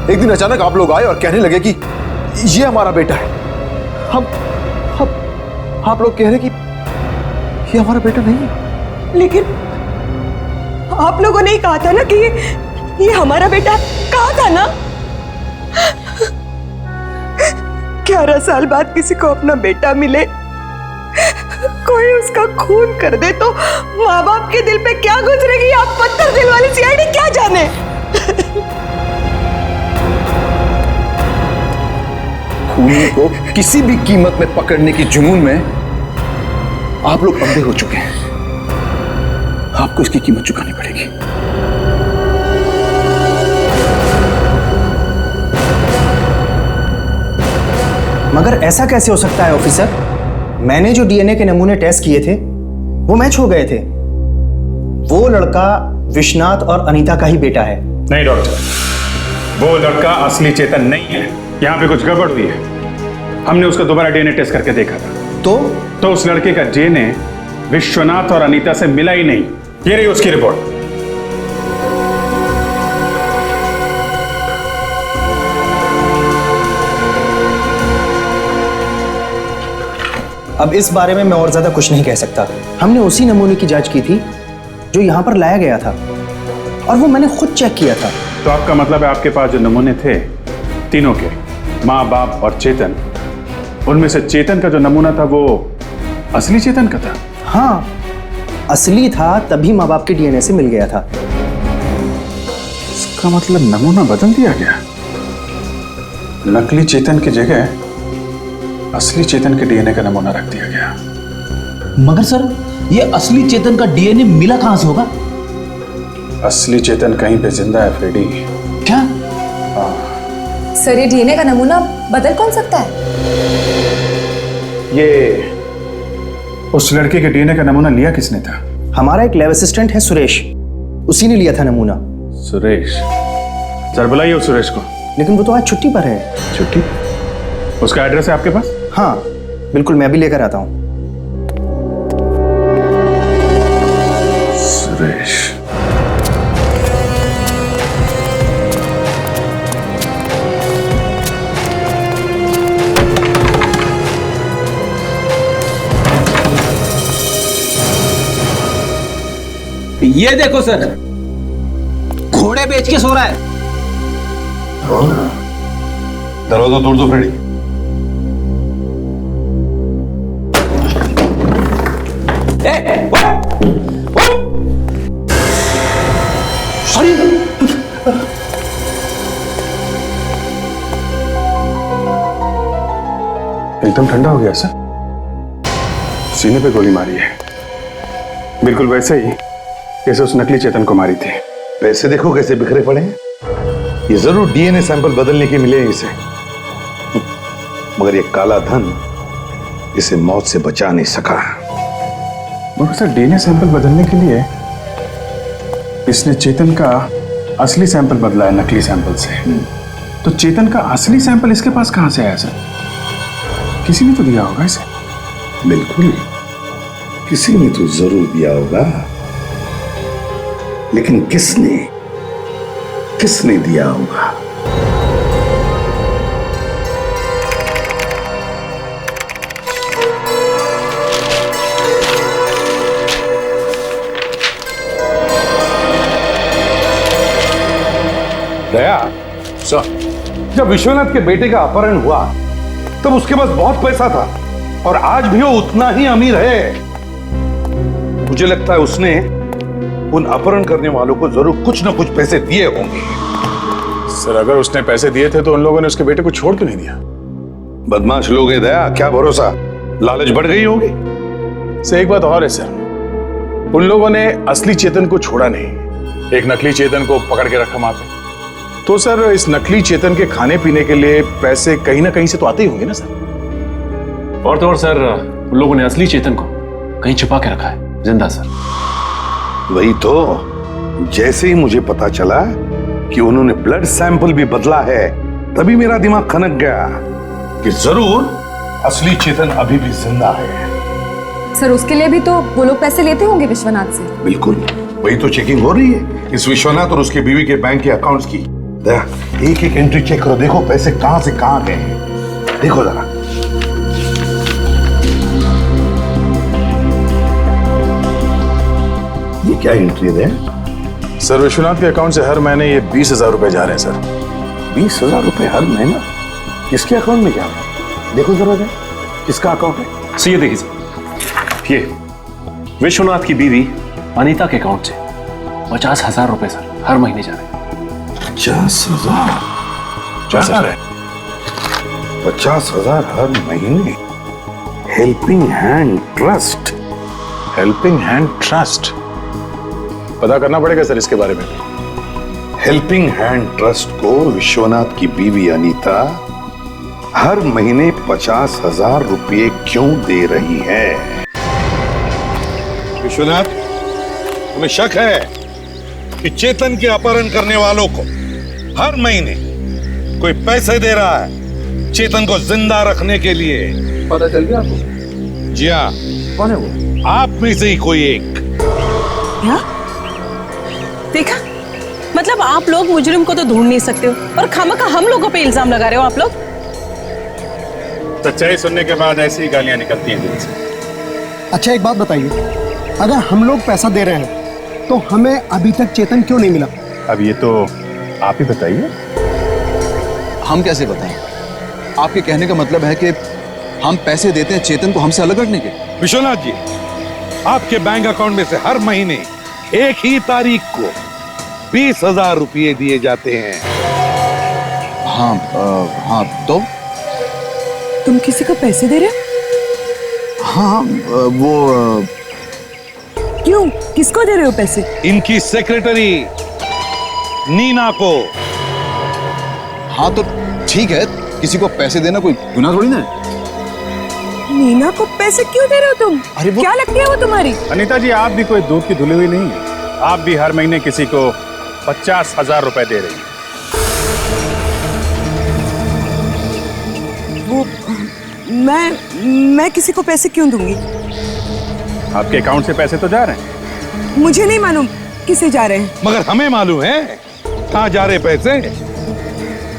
एक दिन अचानक आप लोग आए और कहने लगे कि ये हमारा बेटा है। हम आप लोग कह रहे कि ये हमारा बेटा नहीं है। लेकिन आप लोगों ने ही कहा था ना कि ये हमारा बेटा कहा था ना। 11 साल बाद किसी को अपना बेटा मिले, कोई उसका खून कर दे तो माँ बाप के दिल पे क्या गुजरेगी, आप पत्थर दिल वाली सीआईडी क्या जाने। खूनी को किसी भी कीमत में पकड़ने की जुनून में आप लोग अंधे हो चुके हैं। आपको इसकी कीमत चुकानी पड़ेगी। मगर ऐसा कैसे हो सकता है ऑफिसर? मैंने जो डीएनए के नमूने टेस्ट किए थे वो मैच हो गए थे। वो लड़का विश्वनाथ और अनीता का ही बेटा है। नहीं डॉक्टर, वो लड़का असली चेतन नहीं है। यहाँ पे कुछ गड़बड़ हुई है। हमने उसका दोबारा डीएनए टेस्ट करके देखा था तो उस लड़के का डीएनए विश्वनाथ और अनीता से मिला ही नहीं। ये रही उसकी रिपोर्ट। अब इस बारे में मैं और ज्यादा कुछ नहीं कह सकता। हमने उसी नमूने की जांच की थी जो यहाँ पर लाया गया था और वो मैंने खुद चेक किया था। तो आपका मतलब है आपके पास जो नमूने थे तीनों के, माँ बाप और चेतन, उनमें से चेतन का जो नमूना था वो असली चेतन का था? हाँ, असली था, तभी माँ बाप के डीएनए से मिल गया था। इसका मतलब नमूना बदल दिया गया। नकली चेतन की जगह असली चेतन के डीएनए का नमूना रख दिया गया। मगर सर, ये असली चेतन का डीएनए मिला कहां से होगा? असली चेतन कहीं पे जिंदा है फ्रेडी। क्या? सर, ये डीएनए का नमूना बदल कौन सकता है? ये उस लड़के के डीएनए का नमूना लिया किसने था? हमारा एक लैब असिस्टेंट है सुरेश, उसी ने लिया था नमूना। सुरेश? सर बुलाइए उस सुरेश को। लेकिन वो तो आज छुट्टी पर है। छुट्टी? उसका एड्रेस है आपके पास? हाँ बिल्कुल, मैं भी लेकर आता हूं। सुरेश। ये देखो सर, घोड़े बेच के सो रहा है। दरवाजा तोड़ दो फ्रेडी। एकदम ठंडा हो गया सर। सीने पे गोली मारी है, बिल्कुल वैसे ही जैसे उस नकली चेतन को मारी थी। पैसे देखो कैसे बिखरे पड़े हैं। ये जरूर डीएनए सैंपल बदलने के मिले हैं इसे, मगर ये काला धन इसे मौत से बचा नहीं सका। मगर सर, डीएनए सैंपल बदलने के लिए इसने चेतन का असली सैंपल बदला है नकली सैंपल से। तो चेतन का असली सैंपल इसके पास कहां से आया सर? किसी ने तो दिया होगा इसे। बिल्कुल, किसी ने तो जरूर दिया होगा, लेकिन किसने दिया होगा? दया सर, जब विश्वनाथ के बेटे का अपहरण हुआ तब उसके पास बहुत पैसा था और आज भी वो उतना ही अमीर है। मुझे लगता है उसने उन अपहरण करने वालों को जरूर कुछ ना कुछ पैसे दिए होंगे। सर, अगर उसने पैसे दिए थे तो उन लोगों ने उसके बेटे को छोड़ क्यों नहीं दिया? बदमाश लोग हैं दया, क्या भरोसा, लालच बढ़ गई होगी। सर एक बात और है सर, उन लोगों ने असली चेतन को छोड़ा नहीं, एक नकली चेतन को पकड़ के रखा वहां पे। तो सर इस नकली चेतन के खाने पीने के लिए पैसे कहीं ना कहीं से तो आते ही होंगे ना सर? और तो और सर, उन लोगों ने असली चेतन को कहीं छुपा के रखा है जिंदा सर। वही तो, जैसे ही मुझे पता चला कि उन्होंने ब्लड सैंपल भी बदला है, तभी मेरा दिमाग खनक गया कि जरूर असली चेतन अभी भी जिंदा है। सर, उसके लिए भी तो वो लोग पैसे लेते होंगे विश्वनाथ से। बिल्कुल, वही तो चेकिंग हो रही है इस विश्वनाथ और उसकी बीवी के बैंक के अकाउंट्स की। एक एक एंट्री चेक करो, देखो पैसे कहां से कहां गए हैं, देखो जरा। ये क्या एंट्री है? सर विश्वनाथ के अकाउंट से हर महीने ये 20,000 रुपए जा रहे हैं सर। 20,000 रुपए हर महीना? किसके अकाउंट में जा रहा है? देखो जरा, किसका अकाउंट है? सर ये देखिए सर, ये विश्वनाथ की बीवी अनीता के अकाउंट से 50,000 रुपए सर हर महीने जा रहे हैं। 50,000? 50,000 हर महीने? Helping hand trust. Helping hand trust पता करना पड़ेगा सर इसके बारे में। हेल्पिंग हैंड ट्रस्ट को विश्वनाथ की बीवी अनीता हर महीने 50,000 रुपये क्यों दे रही है? विश्वनाथ, तुम्हें शक है कि चेतन के अपहरण करने वालों को हर महीने कोई पैसे दे रहा है चेतन को जिंदा रखने के लिए? पता चल गया आपको? जी हाँ। कौन है वो? आप में से ही कोई एक। क्या? देखा, मतलब आप लोग मुजरिम को तो ढूंढ नहीं सकते हो और खामखा हम लोगों पे इल्जाम लगा रहे हो आप लोग। सच्चाई सुनने के बाद ऐसी गालियां निकलती हैं दिल से। अच्छा एक बात बताइए, अगर हम लोग पैसा दे रहे हैं तो हमें अभी तक चेतन क्यों नहीं मिला? अब ये तो आप ही बताइए। हम कैसे बताएं? आपके कहने का मतलब है कि हम पैसे देते हैं चेतन को हमसे अलग रखने के? विश्वनाथ जी, आपके बैंक अकाउंट में से हर महीने एक ही तारीख को 20,000 रुपये दिए जाते हैं। हाँ हाँ, तो तुम किसी को पैसे दे रहे हो? हाँ, वो क्यों, किसको दे रहे हो पैसे? इनकी सेक्रेटरी नीना को। हाँ तो ठीक है, किसी को पैसे देना कोई गुनाह थोड़ी ना है। नीना को पैसे क्यों दे रहे हो तुम? अरे क्या लगती है वो तुम्हारी? अनीता जी, आप भी कोई दूध की धुली हुई नहीं है। आप भी हर महीने किसी को 50,000 रुपए दे रही हैं। वो मैं किसी को पैसे क्यों दूंगी? आपके अकाउंट से पैसे तो जा रहे हैं। मुझे नहीं मालूम किसे जा रहे हैं। मगर हमें मालूम है कहां जा रहे पैसे।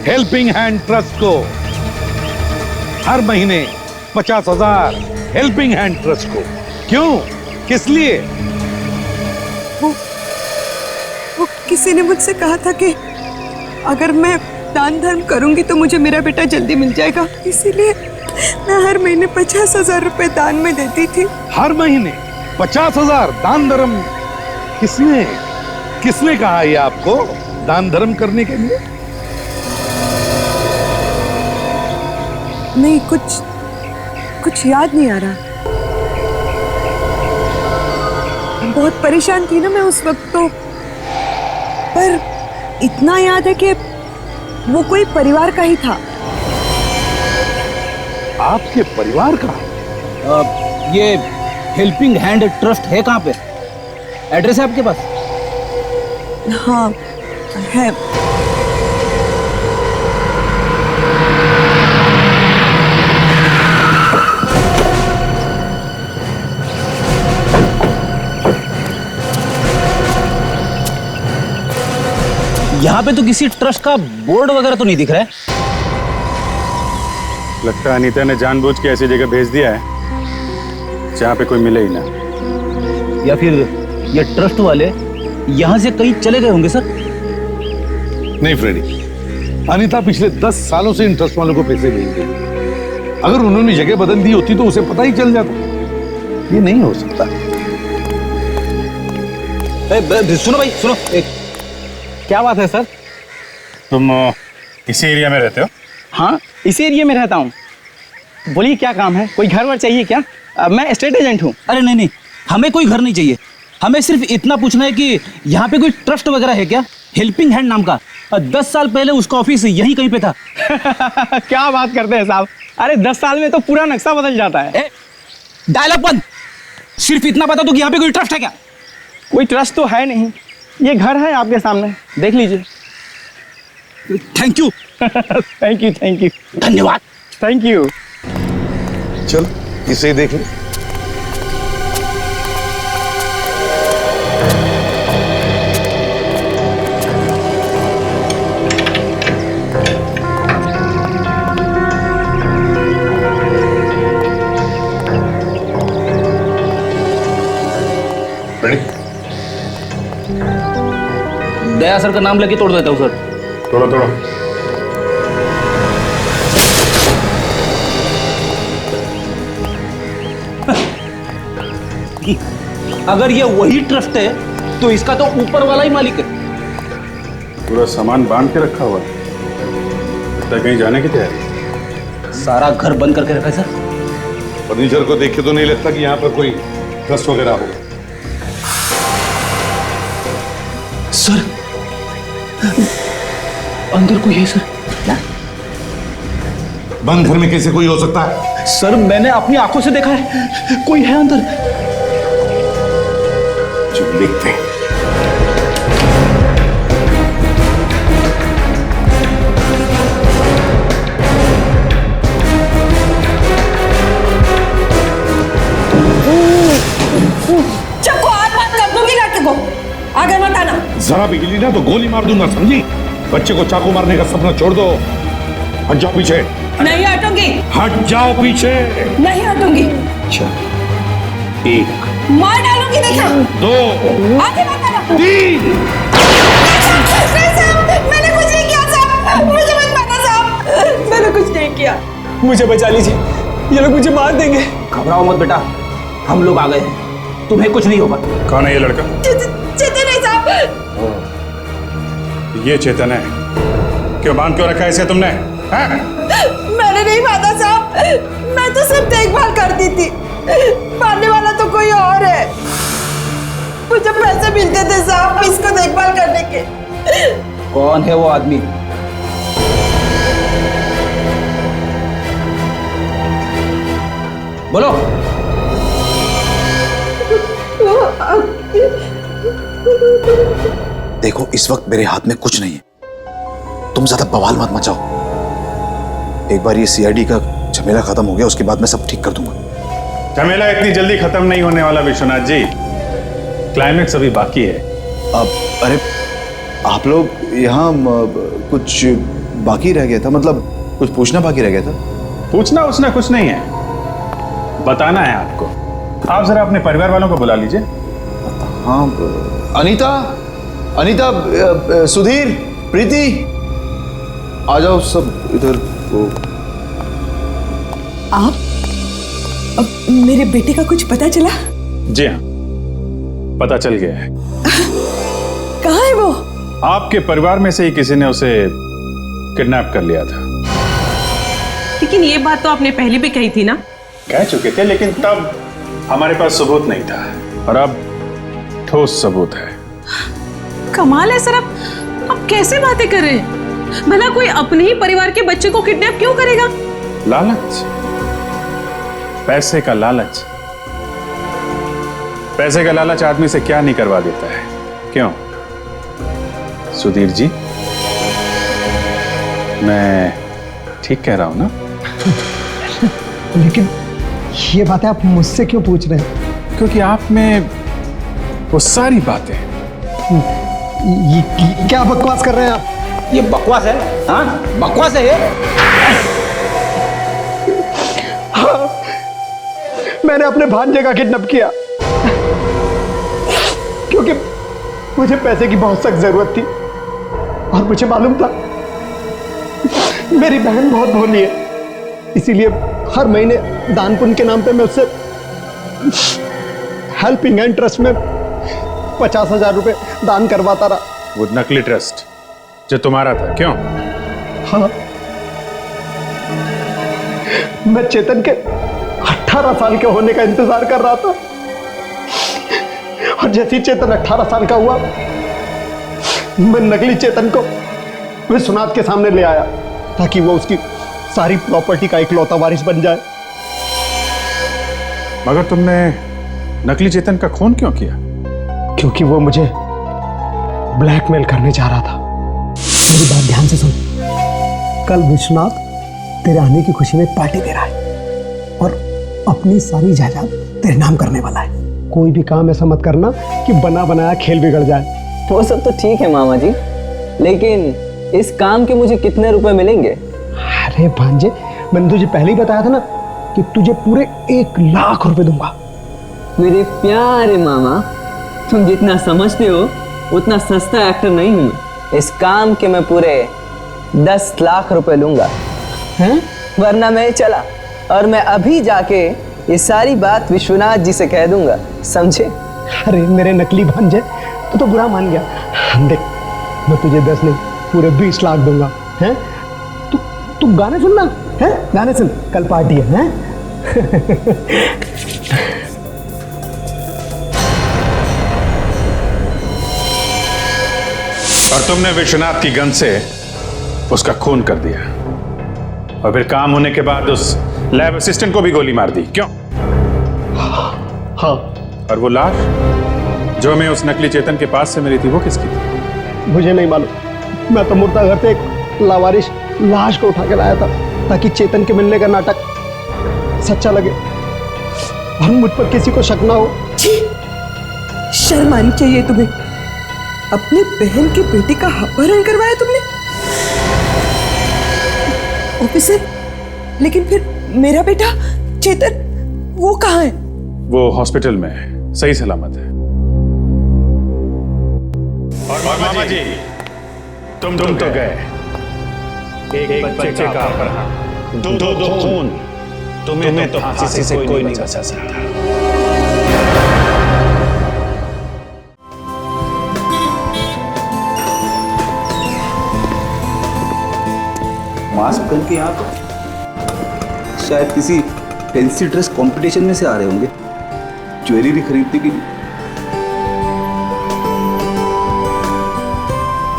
हेल्पिंग हैंड ट्रस्ट को हर महीने 50,000 हेल्पिंग हैंड ट्रस्ट को। क्यों, किस लिए? वो किसी ने मुझसे कहा था कि अगर मैं दान धर्म करूंगी तो मुझे मेरा बेटा जल्दी मिल जाएगा, इसीलिए मैं हर महीने 50,000 रुपए दान में देती थी। हर महीने 50,000 दान धर्म? किसने कहा ये आपको दान धर्म करने के लिए? नहीं, कुछ याद नहीं आ रहा। बहुत परेशान थी ना मैं उस वक्त तो, पर इतना याद है कि वो कोई परिवार का ही था। आपके परिवार का? ये हेल्पिंग हैंड ट्रस्ट है कहाँ पे? एड्रेस है आपके पास? हाँ है। यहाँ पे तो किसी ट्रस्ट का बोर्ड वगैरह तो नहीं दिख रहा है। लगता है अनीता ने जानबूझ के ऐसी जगह भेज दिया है जहाँ पे कोई मिले ही ना। या फिर ये ट्रस्ट वाले यहाँ से कहीं चले गए होंगे सर। नहीं फ्रेडी, अनीता पिछले 10 सालों से इन ट्रस्ट वालों को पैसे भेज रही है। अगर उन्होंने जगह बदल दी होती तो उसे पता ही चल जाता। ये नहीं हो सकता। सुनो भाई, सुनो। क्या बात है सर? तुम इसी एरिया में रहते हो? हाँ, इसी एरिया में रहता हूँ। बोलिए क्या काम है? कोई घर वर चाहिए क्या? मैं एस्टेट एजेंट हूँ। अरे नहीं, हमें कोई घर नहीं चाहिए। हमें सिर्फ इतना पूछना है कि यहाँ पे कोई ट्रस्ट वगैरह है क्या, हेल्पिंग हैंड नाम का? 10 साल पहले उसका ऑफिस यहीं कहीं पे था। क्या बात करते हैं साहब? अरे 10 साल में तो पूरा नक्शा बदल जाता है। डायलॉग बंद। सिर्फ इतना बता दो कि यहाँ पे कोई ट्रस्ट है क्या? कोई ट्रस्ट तो है नहीं। ये घर है आपके सामने, देख लीजिए। Thank you. Thank you, thank you, धन्यवाद। Thank you. चल इसे देख ले। दया सर का नाम लेके तोड़ देता हूँ सर। तोड़ो तोड़ो। अगर ये वही ट्रस्ट है तो इसका तो ऊपर वाला ही मालिक है। पूरा सामान बांध के रखा हुआ है, लगता है कहीं जाने की तैयारी। सारा घर बंद करके रखा है सर। फर्नीचर को देख के तो नहीं लगता कि यहाँ पर कोई ट्रस्ट वगैरह हो। सर अंदर कोई है सर। बंद घर में कैसे कोई हो सकता है? सर मैंने अपनी आंखों से देखा है, कोई है अंदर। चलो देखते हैं। चक्कू हाथ मत कर दूंगी लड़के को, आगे मत आना। जरा भी हिली ना तो गोली मार दूंगा, समझी? बच्चे को चाकू मारने का सपना छोड़ दो। हट जाओ पीछे। नहीं हटूंगी। हट जाओ पीछे। नहीं हटूंगी। अच्छा, 1 मार डालूंगी, देखा। 2 आगे मत आना। 3। नहीं साहब, मैंने कुछ नहीं किया साहब, मुझे मत मारना साहब, मैंने कुछ नहीं किया। मुझे बचा लीजिए, ये लोग मुझे मार देंगे। घबराओ मत बेटा, हम लोग आ गए हैं, तुम्हें कुछ नहीं होगा। कौन है ये लड़का? चेतन है साहब। ये चेतन है? क्यों बांध क्यों रखा है इसे तुमने? हाँ? मैंने नहीं बांधा साहब, मैं तो सिर्फ देखभाल करती थी, मारने वाला तो कोई और है। मुझे पैसे मिलते थे साहब इसको देखभाल करने के। कौन है वो आदमी? बोलो। देखो इस वक्त मेरे हाथ में कुछ नहीं है, तुम ज्यादा बवाल मत मचाओ। एक बार ये सीआईडी का झमेला खत्म हो गया, उसके बाद मैं सब ठीक कर दूंगा। झमेला इतनी जल्दी खत्म नहीं होने वाला विश्वनाथ जी, क्लाइमेक्स अभी बाकी है। अरे आप लोग यहाँ कुछ बाकी रह गया था, मतलब कुछ पूछना बाकी रह गया था? पूछना उसने कुछ नहीं है, बताना है आपको। आप जरा अपने परिवार वालों को बुला लीजिए। हाँ, अनीता, सुधीर, प्रीति, आ जाओ सब इधर। आप अब मेरे बेटे का कुछ पता चला? जी हाँ, पता चल गया है। कहाँ है वो? आपके परिवार में से ही किसी ने उसे किडनैप कर लिया था। लेकिन ये बात तो आपने पहले भी कही थी ना? कह चुके थे, लेकिन तब हमारे पास सबूत नहीं था, और अब ठोस सबूत है। कमाल है सर, आप कैसे बातें कर रहे हैं? भला कोई अपने ही परिवार के बच्चे को किडनैप क्यों करेगा? लालच, पैसे का लालच। पैसे का लालच आदमी से क्या नहीं करवा देता है, क्यों सुधीर जी? मैं ठीक कह रहा हूं ना? लेकिन ये बातें आप मुझसे क्यों पूछ रहे हैं? क्योंकि आप में वो सारी बातें। ये क्या बकवास कर रहे हैं आप? ये बकवास है? हाँ बकवास है ये। हाँ, मैंने अपने भांजे का किडनैप किया क्योंकि मुझे पैसे की बहुत सख्त जरूरत थी, और मुझे मालूम था मेरी बहन बहुत भोली है, इसीलिए हर महीने दान पुण्य के नाम पे मैं उससे हेल्पिंग हैंड ट्रस्ट में 50,000 रुपए दान करवाता रहा। वो नकली ट्रस्ट जो तुम्हारा था, क्यों? हाँ, मैं चेतन के 18 साल के होने का इंतजार कर रहा था, और जैसे ही चेतन 18 साल का हुआ, मैं नकली चेतन को विश्वनाथ के सामने ले आया ताकि वो उसकी सारी प्रॉपर्टी का इकलौता वारिस बन जाए। मगर तुमने नकली चेतन का खून क्यों किया? क्योंकि वो मुझे ब्लैकमेल करने जा रहा था। मेरी बात ध्यान से सुन। कल विश्वनाथ तेरे आने की खुशी में पार्टी दे रहा है और अपनी सारी जायदाद तेरे नाम करने वाला है। कोई भी काम ऐसा मत करना कि बना बनाया खेल बिगड़ जाए। वो सब तो ठीक है मामा जी, लेकिन इस काम के मुझे कितने रुपए मिलेंगे? अरे भांजे, मैंने तुझे पहले ही बताया था ना कि तुझे पूरे 1 लाख रुपए दूंगा। मेरे प्यारे मामा, तुम जितना समझते हो उतना सस्ता एक्टर नहीं हूं मैं। इस काम के मैं पूरे 10 लाख रुपए लूंगा, हैं? वरना मैं चला और मैं अभी जाके ये सारी बात विश्वनाथ जी से कह दूंगा, समझे? अरे मेरे नकली भांजे, तू तो बुरा मान गया। देख, मैं तुझे 10 नहीं पूरे 20 लाख दूंगा, हैं? तू गाने सुनना, हैं? गाने सुन, कल पार्टी है, हैं? और तुमने विश्वनाथ की गन से उसका खून कर दिया और फिर काम होने के बाद उस लैब असिस्टेंट को भी गोली मार दी, क्यों? हाँ। और वो लाश जो हमें उस नकली चेतन के पास से मिली थी, वो किसकी थी? मुझे नहीं मालूम। मैं तो मुर्दा घर से एक लावारिश लाश को उठा के लाया था ताकि चेतन के मिलने का नाटक सच्चा लगे और मुझ पर किसी को शक ना हो। शर्म आनी चाहिए तुम्हें। अपने बहन के बेटे का अपहरण करवाया तुमने। ऑफिसर, लेकिन फिर मेरा बेटा चेतन वो कहाँ है? वो हॉस्पिटल में है, सही सलामत है। और मामा जी, तुम तो गए। एक बच्चे का अपहरण, दो खून, तुम्हें तो फांसी से कोई नहीं बचा सकता। मास्क पहन के यहाँ तो शायद किसी फैंसी ड्रेस कंपटीशन में से आ रहे होंगे, ज्वेलरी खरीदने के लिए।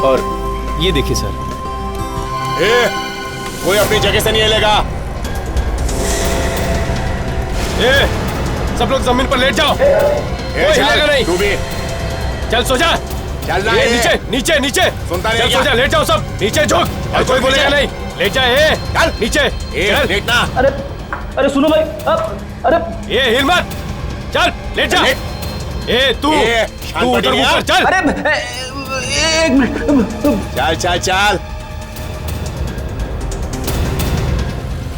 और ये देखिए सर, कोई अपनी जगह से नहीं हिलेगा। सब लोग जमीन पर लेट जाओ, कोई हिलेगा नहीं। तू भी चल सो जा। चल ये नीचे नीचे नीचे, सुनता नहीं चल क्या? सो जा, लेट जाओ सब नीचे झुक, और कोई बोलेगा नहीं। लेट जा, चल नीचे चल। लेटना। अरे सुनो भाई, अरे ये हिल मत, चल लेट जा। तू उधर मुंह कर, चल। अरे एक मिनट, चल चल।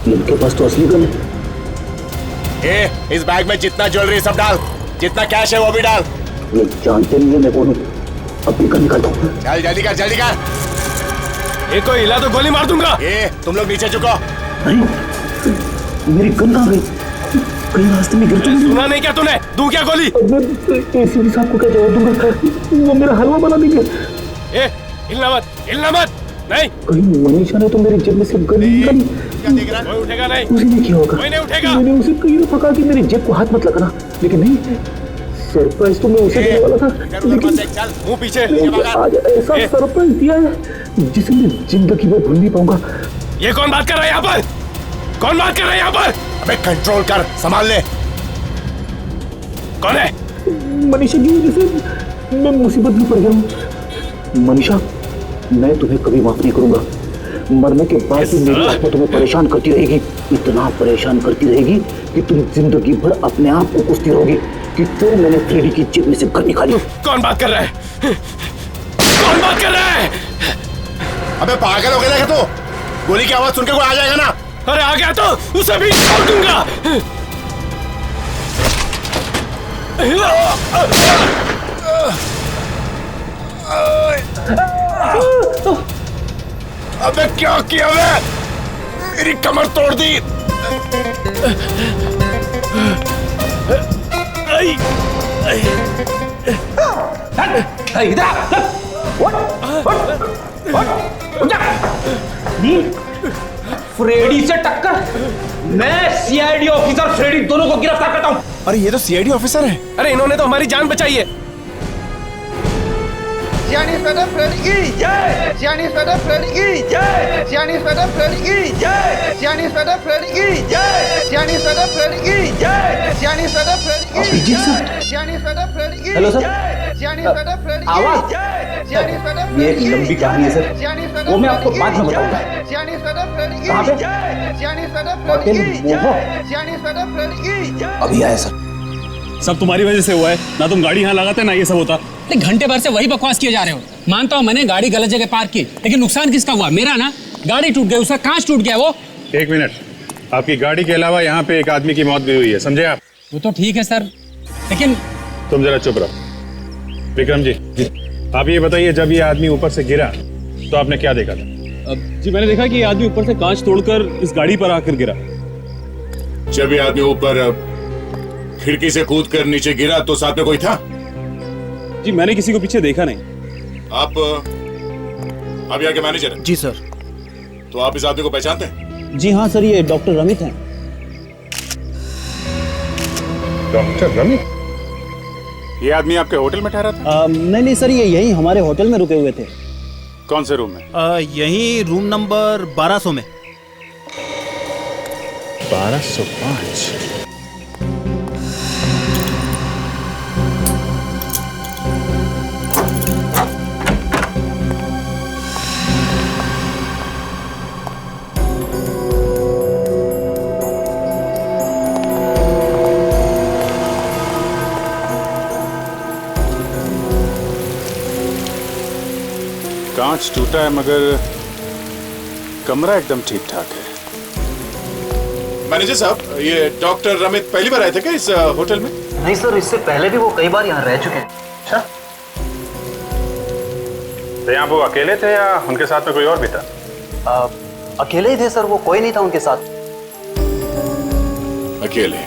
इनके पास तो असली गन है। इस बैग में जितना ज्वेलरी सब डाल, जितना कैश है वो भी डाल। ये जानते नहीं है मैं कौन हूं, अभी गन निकाल दो। चल जल्दी कर, जल्दी कर। कोई हिला तो गोली मार दूंगा। तुम लोग नीचे झुको। मेरी गन कहाँ गई? कहीं रास्ते में गिर तो नहीं? सुना नहीं क्या तूने? दूं क्या गोली? एसीपी साहब को क्या जवाब दूंगा? वो मेरा हलवा बना देंगे। हिलना मत, हिलना मत। नहीं, कहीं मनीषा ने तो मेरी जेब में से गन निकाली। कोई उठेगा नहीं। उसी ने किया होगा। कोई नहीं उठेगा। मैंने उसे कहीं ना पका कि मेरी जेब को हाथ मत लगाना, लेकिन नहीं, सरप्राइज तो मैं उसे देने वाला था, लेकिन मुंह पीछे। आज ऐसा सरप्राइज दिया है जिसे मैं जिंदगी में भूल नहीं पाऊंगा। ये कौन बात कर रहा है यहाँ पर? कौन बात कर रहा है यहाँ पर? अबे कंट्रोल कर, संभाल ले। कौन है? मनीषा की वजह से मैं मुसीबत में पड़ गया हूँ। मनीषा, मैं तुम्हें कभी माफ नहीं करूंगा। मरने के बाद भी मेरी आत्मा तुम्हें परेशान करती रहेगी, इतना परेशान करती रहेगी कि तुम जिंदगी भर अपने आप को कोसती रहोगी कि क्यों मैंने फ्रेडी की जेब में से गन निकाली। कौन बात कर रहा है? कौन बात कर रहा है? अबे पागल हो गया क्या तू? गोली की आवाज सुन के कोई आ जाएगा ना? अरे आ गया तो उसे भी छोड़ दूंगा। अबे क्या किया मैं? मेरी कमर तोड़ दी। फ्रेडी से टक्कर? मैं सीआईडी ऑफिसर फ्रेडी दोनों को गिरफ्तार करता हूं। अरे ये तो सीआईडी ऑफिसर है। अरे इन्होंने तो हमारी जान बचाई है। फ्रेडी की जय, फ्रेडी की जय, फ्रेडी की जय, फ्रेडी की जय, फ्रेडी की जय, हेलो सर, आवाज। ये एक लंबी कहानी है सर, वो मैं आपको बाद में बताऊंगा। कहाँ पे? अभी आया सर। सब तुम्हारी वजह से हुआ है ना, तुम गाड़ी यहाँ लगाते ना ये सब होता। घंटे भर से वही बकवास किए जा रहे हो। मानता हूँ मैंने गाड़ी गलत जगह पार्क की, लेकिन नुकसान किसका हुआ? मेरा ना। गाड़ी टूट गई, उसका कांच टूट गया। वो एक मिनट, आपकी गाड़ी के अलावा यहाँ पे एक आदमी की मौत भी हुई है, समझे आप? वो तो ठीक है सर, लेकिन तुम जरा चुप रहो। विक्रम जी, आप ये बताइए, जब ये आदमी ऊपर से गिरा तो आपने क्या देखा था? जी मैंने देखा कि ये आदमी ऊपर से कांच तोड़कर इस गाड़ी पर आकर गिरा। जब ये आदमी ऊपर खिड़की से कूद कर नीचे गिरा तो साथ में कोई था? जी मैंने किसी को पीछे देखा नहीं। आप यहाँ के मैनेजर हैं? जी सर। तो आप इस आदमी को पहचानते हैं? जी हाँ सर, ये डॉक्टर रमित हैं। डॉक्टर रमित? ये आदमी आपके होटल में ठहरा था? नहीं सर, ये यहीं हमारे होटल में रुके हुए थे। कौन से रूम में? यहीं रूम नंबर 1200 में। 1205। कांच टूटा है मगर कमरा एकदम ठीक ठाक है। मैनेजर साहब, ये डॉक्टर रमित पहली बार आए थे क्या इस होटल में? नहीं सर, इससे पहले भी वो कई बार यहाँ रह चुके हैं। अच्छा, तो यहाँ वो अकेले थे या उनके साथ में कोई और भी था? अकेले ही थे सर, वो कोई नहीं था उनके साथ। अकेले?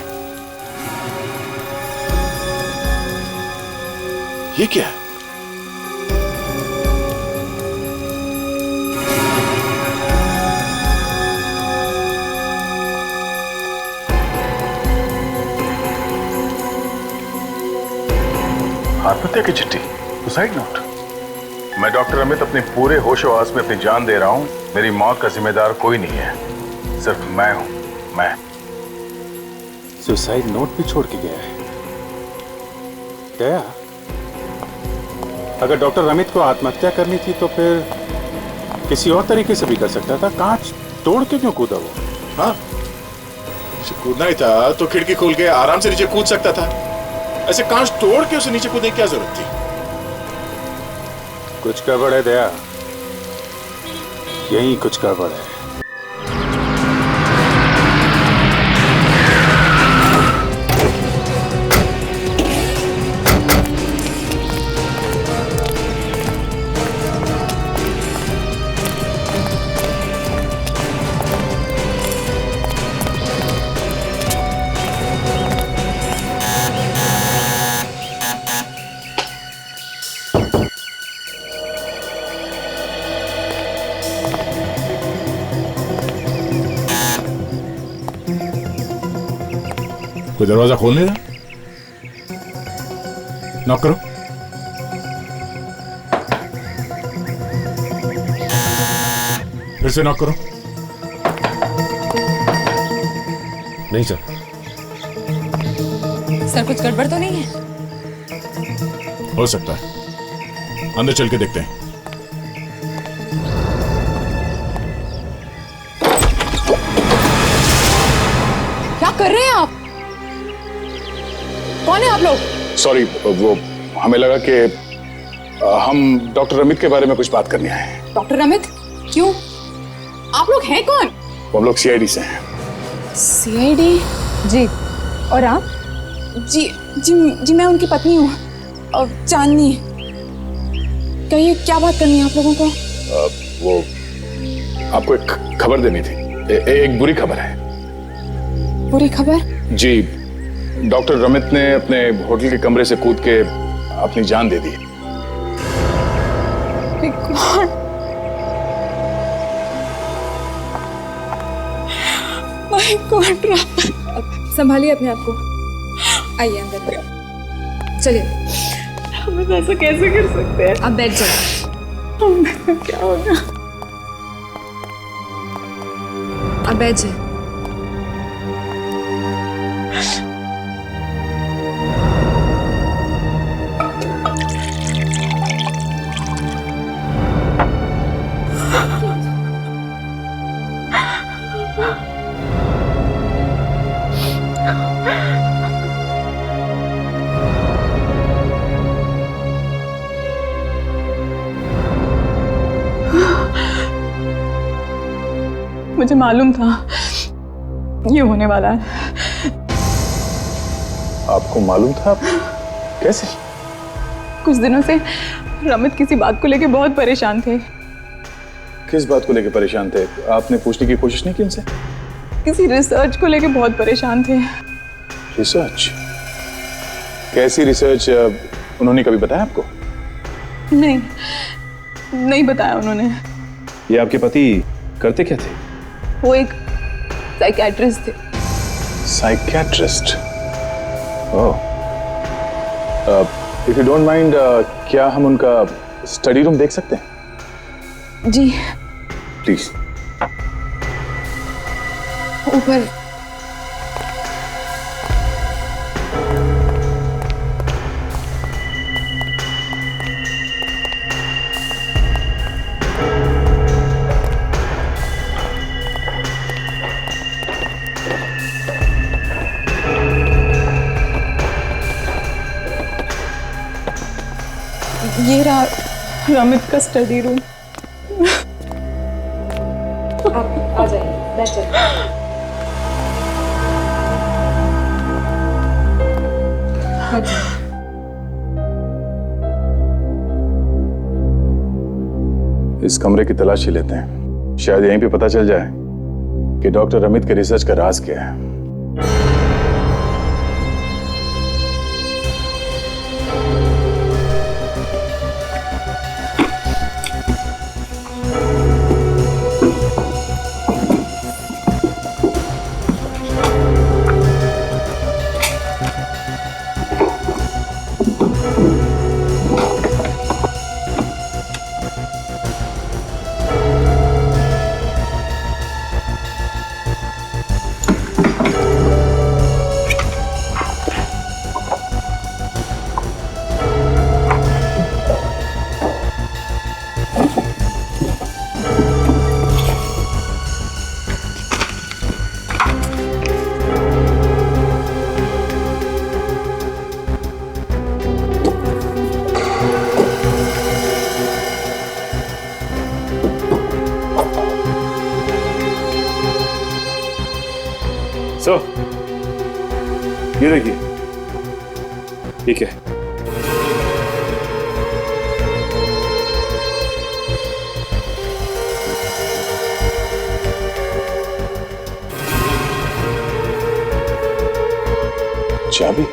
ये क्या है? आत्महत्या की चिट्ठी, सुसाइड नोट। मैं डॉक्टर अमित अपने पूरे होशो हवास में अपनी जान दे रहा हूं। मेरी मौत का जिम्मेदार कोई नहीं है, सिर्फ मैं हूं। मैं सुसाइड नोट भी छोड़ के गया है। गया? अगर डॉक्टर रमित को आत्महत्या करनी थी तो फिर किसी और तरीके से भी कर सकता था। कांच तोड़ के क्यों कूदा वो? हाँ, कूदना ही था तो खिड़की खोल के आराम से नीचे कूद सकता था। ऐसे कांच तोड़ के उसे नीचे कूदने की क्या जरूरत थी? कुछ गड़बड़ है दया, यही कुछ गड़बड़ है। कोई दरवाजा खोलने रहा? नॉक करो। फिर से नॉक करो। नहीं सर। सर, कुछ गड़बड़ तो नहीं है? हो सकता है, अंदर चल के देखते हैं। क्या कर रहे हैं आप? कौन है आप लोग? सॉरी, वो हमें लगा कि हम डॉक्टर रमित के बारे में कुछ बात करने आए हैं। डॉक्टर रमित? क्यों? आप लोग हैं कौन? हम लोग सीआईडी से हैं। सीआईडी? जी। और आप? जी जी जी, मैं उनकी पत्नी हूँ, चांदनी। कहिए, क्या बात करनी है आप लोगों को? वो आपको एक खबर देनी थी। एक बुरी खबर है। बुरी खबर? जी, डॉक्टर रमित ने अपने होटल के कमरे से कूद के अपनी जान दे दी। My God. संभालिए अपने आप को, आइए अंदर। चलिए। हम ऐसा कैसे कर सकते हैं? आप बैठ जाइए। क्या होगा? आप बैठ जाइए। मुझे मालूम था ये होने वाला है। आपको मालूम था? कैसे? कुछ दिनों से रमित किसी बात को लेके बहुत परेशान थे। किस बात को लेकर परेशान थे? आपने पूछने की कोशिश नहीं की उनसे? किसी रिसर्च को लेके बहुत परेशान थे। रिसर्च? कैसी रिसर्च? उन्होंने कभी बताया आपको? नहीं बताया उन्होंने। ये आपके पति करते क्या थे? वो एक साइकियाट्रिस्ट थे। Psychiatrist? Oh. If you don't mind, क्या हम उनका स्टडी रूम देख सकते हैं? जी प्लीज। ऊपर। ये रहा रमित का स्टडी रूम। आप आ जाइए, बैठ जाइए। इस कमरे की तलाशी लेते हैं, शायद यहीं पे पता चल जाए कि डॉक्टर अमित के रिसर्च का राज क्या है। So, ये देखिए, ठीक है। चाबी?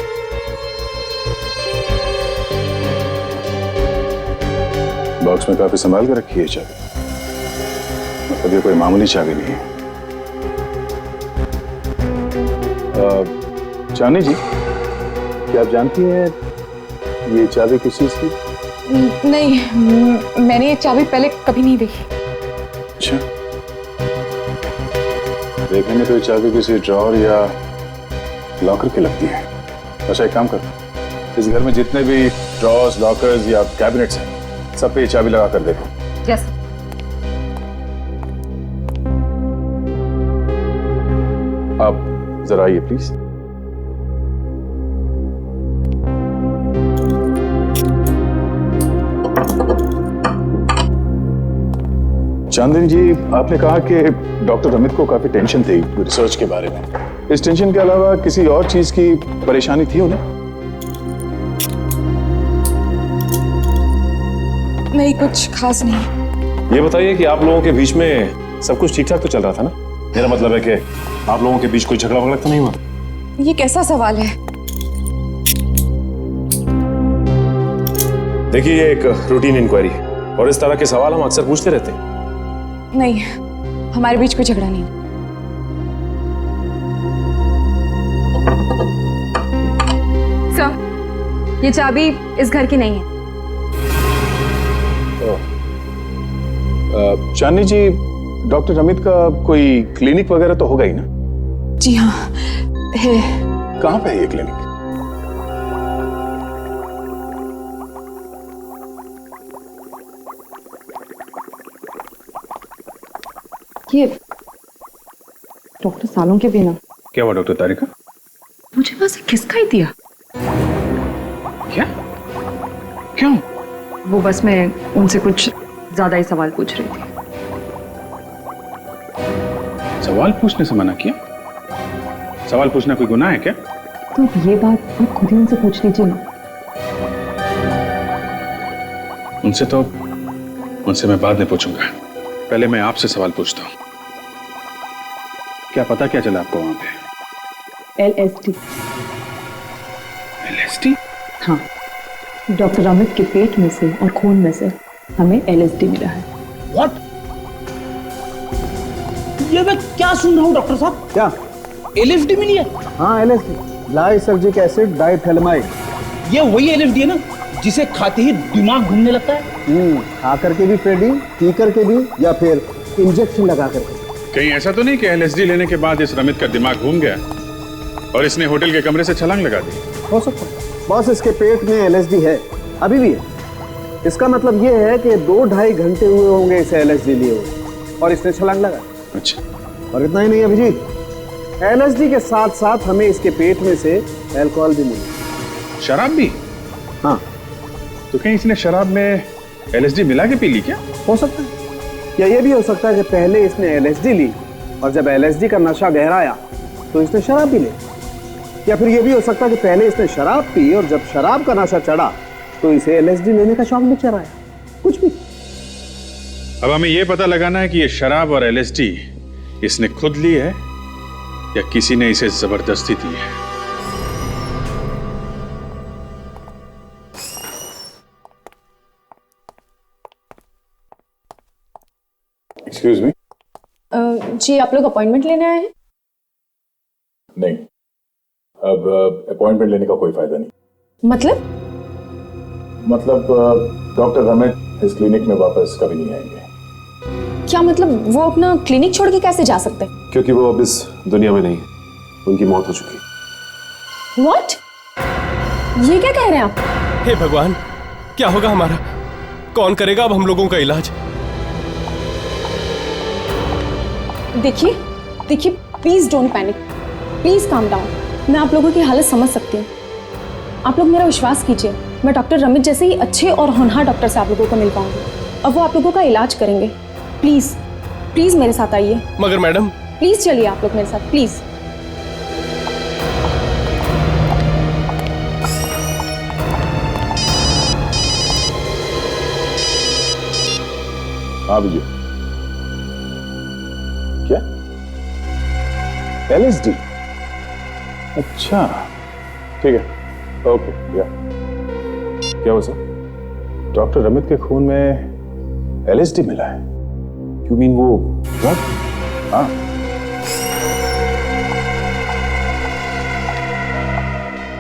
बॉक्स में काफी संभाल कर रखी है चाबी। मतलब ये कोई मामूली चाबी नहीं है। चांदी जी, क्या आप जानती हैं ये चाबी किस चीज की? नहीं, मैंने ये चाबी पहले कभी नहीं देखी। अच्छा, देखने में तो ये चाबी किसी ड्रॉअर या लॉकर की लगती है। अच्छा, एक काम कर, इस घर में जितने भी ड्रॉअर्स, लॉकर्स या कैबिनेट्स हैं, सब पे ये चाबी लगा कर देखो। यस। आप जरा आइए प्लीज। चांदनी जी, आपने कहा कि डॉक्टर अमित को काफी टेंशन थी रिसर्च के बारे में। इस टेंशन के अलावा किसी और चीज की परेशानी थी उन्हें? नहीं, कुछ खास नहीं। ये बताइए कि आप लोगों के बीच में सब कुछ ठीक ठाक तो चल रहा था ना? मेरा मतलब है कि आप लोगों के बीच कोई झगड़ा वगड़ा तो नहीं हुआ? ये कैसा सवाल है? देखिए, ये एक रूटीन इंक्वायरी है और इस तरह के सवाल हम अक्सर पूछते रहते हैं। नहीं, हमारे बीच कोई झगड़ा नहीं। सर, ये चाबी इस घर की नहीं है। चांदनी जी, डॉक्टर अमित का कोई क्लिनिक वगैरह तो होगा ही ना? जी हाँ, है। कहाँ पे है ये क्लिनिक? ये डॉक्टर सालों के बिना। क्या हुआ डॉक्टर तारिका? मुझे बस किसका ही दिया? क्या? क्यों? वो बस मैं उनसे कुछ ज्यादा ही सवाल पूछ रही थी। सवाल पूछने से मना किया? सवाल पूछना कोई गुनाह है क्या? तो ये बात आप खुद ही उनसे पूछ लीजिए ना। उनसे मैं बाद में पूछूंगा। पहले मैं आपसे सवाल पूछता हूँ, क्या पता क्या चला आपको वहां पे? LSD। LSD? हाँ, डॉक्टर अमित के पेट में से और खून में से हमें LSD मिला है। What? ये मैं क्या सुन रहा हूँ डॉक्टर साहब? क्या? LSD मिली है? हाँ, LSD, लाइसर्जिक एसिड डाइथैलेमाइड। ये वही LSD है ना जिसे खाते ही दिमाग घूमने लगता है? खा करके भी फ्रेडी, पी करके भी, या फिर इंजेक्शन लगा करके। कहीं ऐसा तो नहीं कि LSD लेने के बाद इस रमित का दिमाग घूम गया और इसने होटल के कमरे से छलांग लगा दी? हो सकता है। बॉस, इसके पेट में LSD है, अभी भी है। इसका मतलब ये है कि 2-2.5 घंटे हुए होंगे इसे LSD लिए हुए और इसने छलांग लगा। अच्छा। और इतना ही नहीं अभिजीत, LSD के साथ साथ हमें इसके पेट में से अल्कोहल भी मिला। शराब भी? हाँ। तो कहीं इसने शराब में LSD मिला के पी ली क्या? हो सकता है, या ये भी हो सकता है कि पहले इसने LSD ली और जब LSD का नशा गहराया तो इसने शराब पी ली, या फिर ये भी हो सकता है कि पहले इसने शराब पी और जब शराब का नशा चढ़ा तो इसे LSD लेने का शौक भी चढ़ा है। कुछ भी। अब हमें यह पता लगाना है कि ये शराब और LSD इसने खुद ली है या किसी ने इसे जबरदस्ती दी है। Excuse me. जी, आप लोग अपॉइंटमेंट लेने आए हैं? नहीं, अब अपॉइंटमेंट लेने का कोई फायदा नहीं। मतलब डॉक्टर रमित इस क्लिनिक में वापस कभी नहीं आएंगे। क्या मतलब वो अपना क्लिनिक छोड़ के कैसे जा सकते हैं? क्योंकि वो अब इस दुनिया में नहीं है, उनकी मौत हो चुकी है। What? ये क्या कह रहे हैं आप? हे भगवान, क्या होगा हमारा? कौन करेगा अब हम लोगों का इलाज? देखिए please don't panic, please calm down. मैं आप लोगों की हालत समझ सकती हूँ। आप लोग मेरा विश्वास कीजिए, मैं डॉक्टर रमित जैसे ही अच्छे और होनहार डॉक्टर से आप लोगों को मिल पाऊंगी और वो आप लोगों का इलाज करेंगे। प्लीज मेरे साथ आइए। मगर मैडम, प्लीज चलिए आप लोग मेरे साथ, प्लीज। हाँ विजय, क्या? LSD? अच्छा, ठीक है, ओके, या क्या हुआ सर? डॉक्टर रमित के खून में LSD मिला है? यू मीन वो ड्रग? हाँ।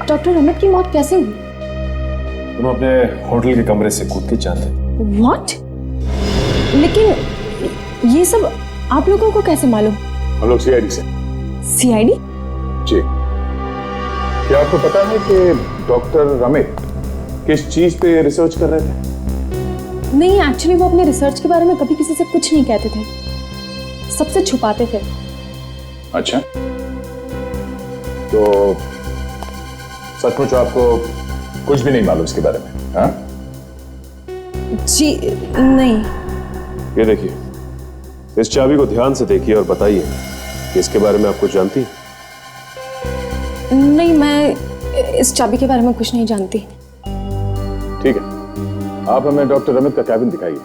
डॉक्टर रमित की मौत कैसे हुई? तुम अपने होटल के कमरे से कूद के जानते? What? लेकिन ये सब आप लोगों को कैसे मालूम? हम लोग CID से। CID? जी। क्या आपको पता है कि डॉक्टर रमित किस चीज पे रिसर्च कर रहे थे? नहीं, एक्चुअली वो अपने रिसर्च के बारे में कभी किसी से कुछ नहीं कहते थे, सबसे छुपाते थे। अच्छा, तो सचमुच आपको कुछ भी नहीं मालूम इसके बारे में? हाँ? जी नहीं। ये देखिए, इस चाबी को ध्यान से देखिए और बताइए कि इसके बारे में आप कुछ जानती हैं? नहीं, मैं इस चाबी के बारे में कुछ नहीं जानती। ठीक है, आप हमें डॉक्टर रमित का कैबिन दिखाइए।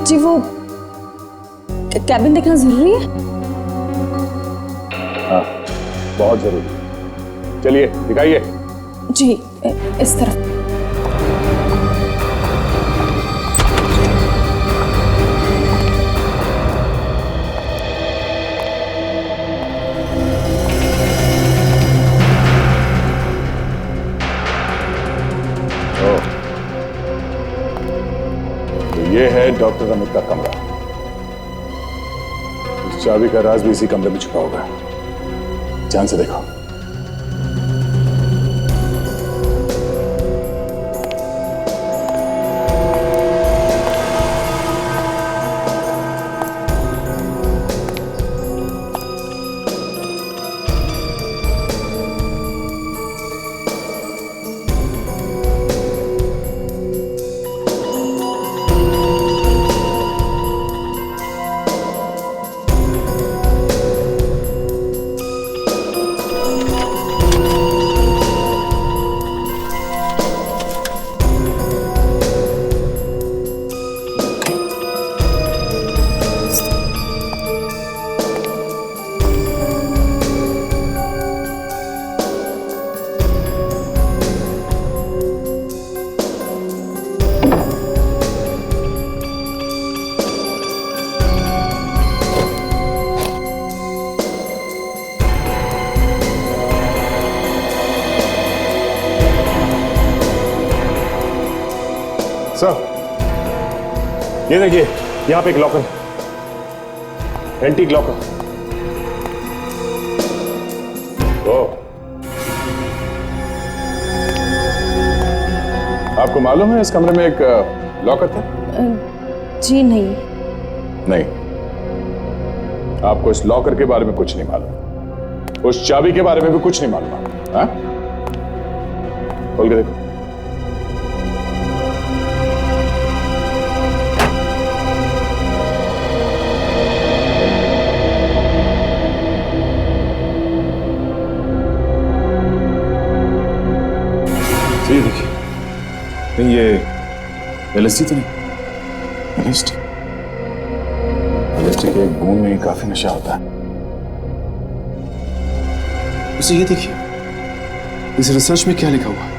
जी, वो कैबिन देखना जरूरी है? हाँ, बहुत जरूरी। चलिए दिखाइए। जी, इस तरफ। ये है डॉक्टर रमित का कमरा। इस चाबी का राज भी इसी कमरे में छुपा होगा। ध्यान से देखो। सर, ये देखिए, यहाँ पे एक लॉकर, एंटीक लॉकर। आपको मालूम है इस कमरे में एक लॉकर था? जी नहीं। नहीं, आपको इस लॉकर के बारे में कुछ नहीं मालूम, उस चाबी के बारे में भी कुछ नहीं मालूम। हाँ, खोल के देखो। ये देखिए, नहीं ये एलएसडी तो नहीं। एलएसडी के एक बूंद में ही काफी नशा होता है। उसे ये देखिए, इस रिसर्च में क्या लिखा हुआ है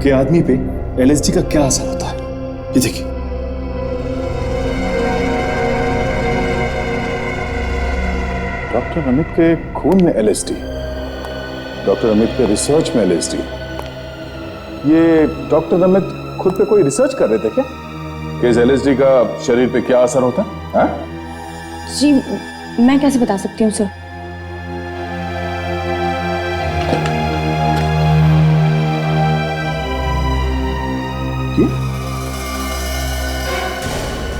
कि आदमी पे एलएसडी का क्या असर होता है। ये देखिए, डॉक्टर अमित के खून में एलएसडी, डॉक्टर अमित के रिसर्च में एलएसडी। ये डॉक्टर अमित खुद पे कोई रिसर्च कर रहे थे क्या कि इस एलएसडी का शरीर पे क्या असर होता है? हाँ? जी मैं कैसे बता सकती हूँ सर।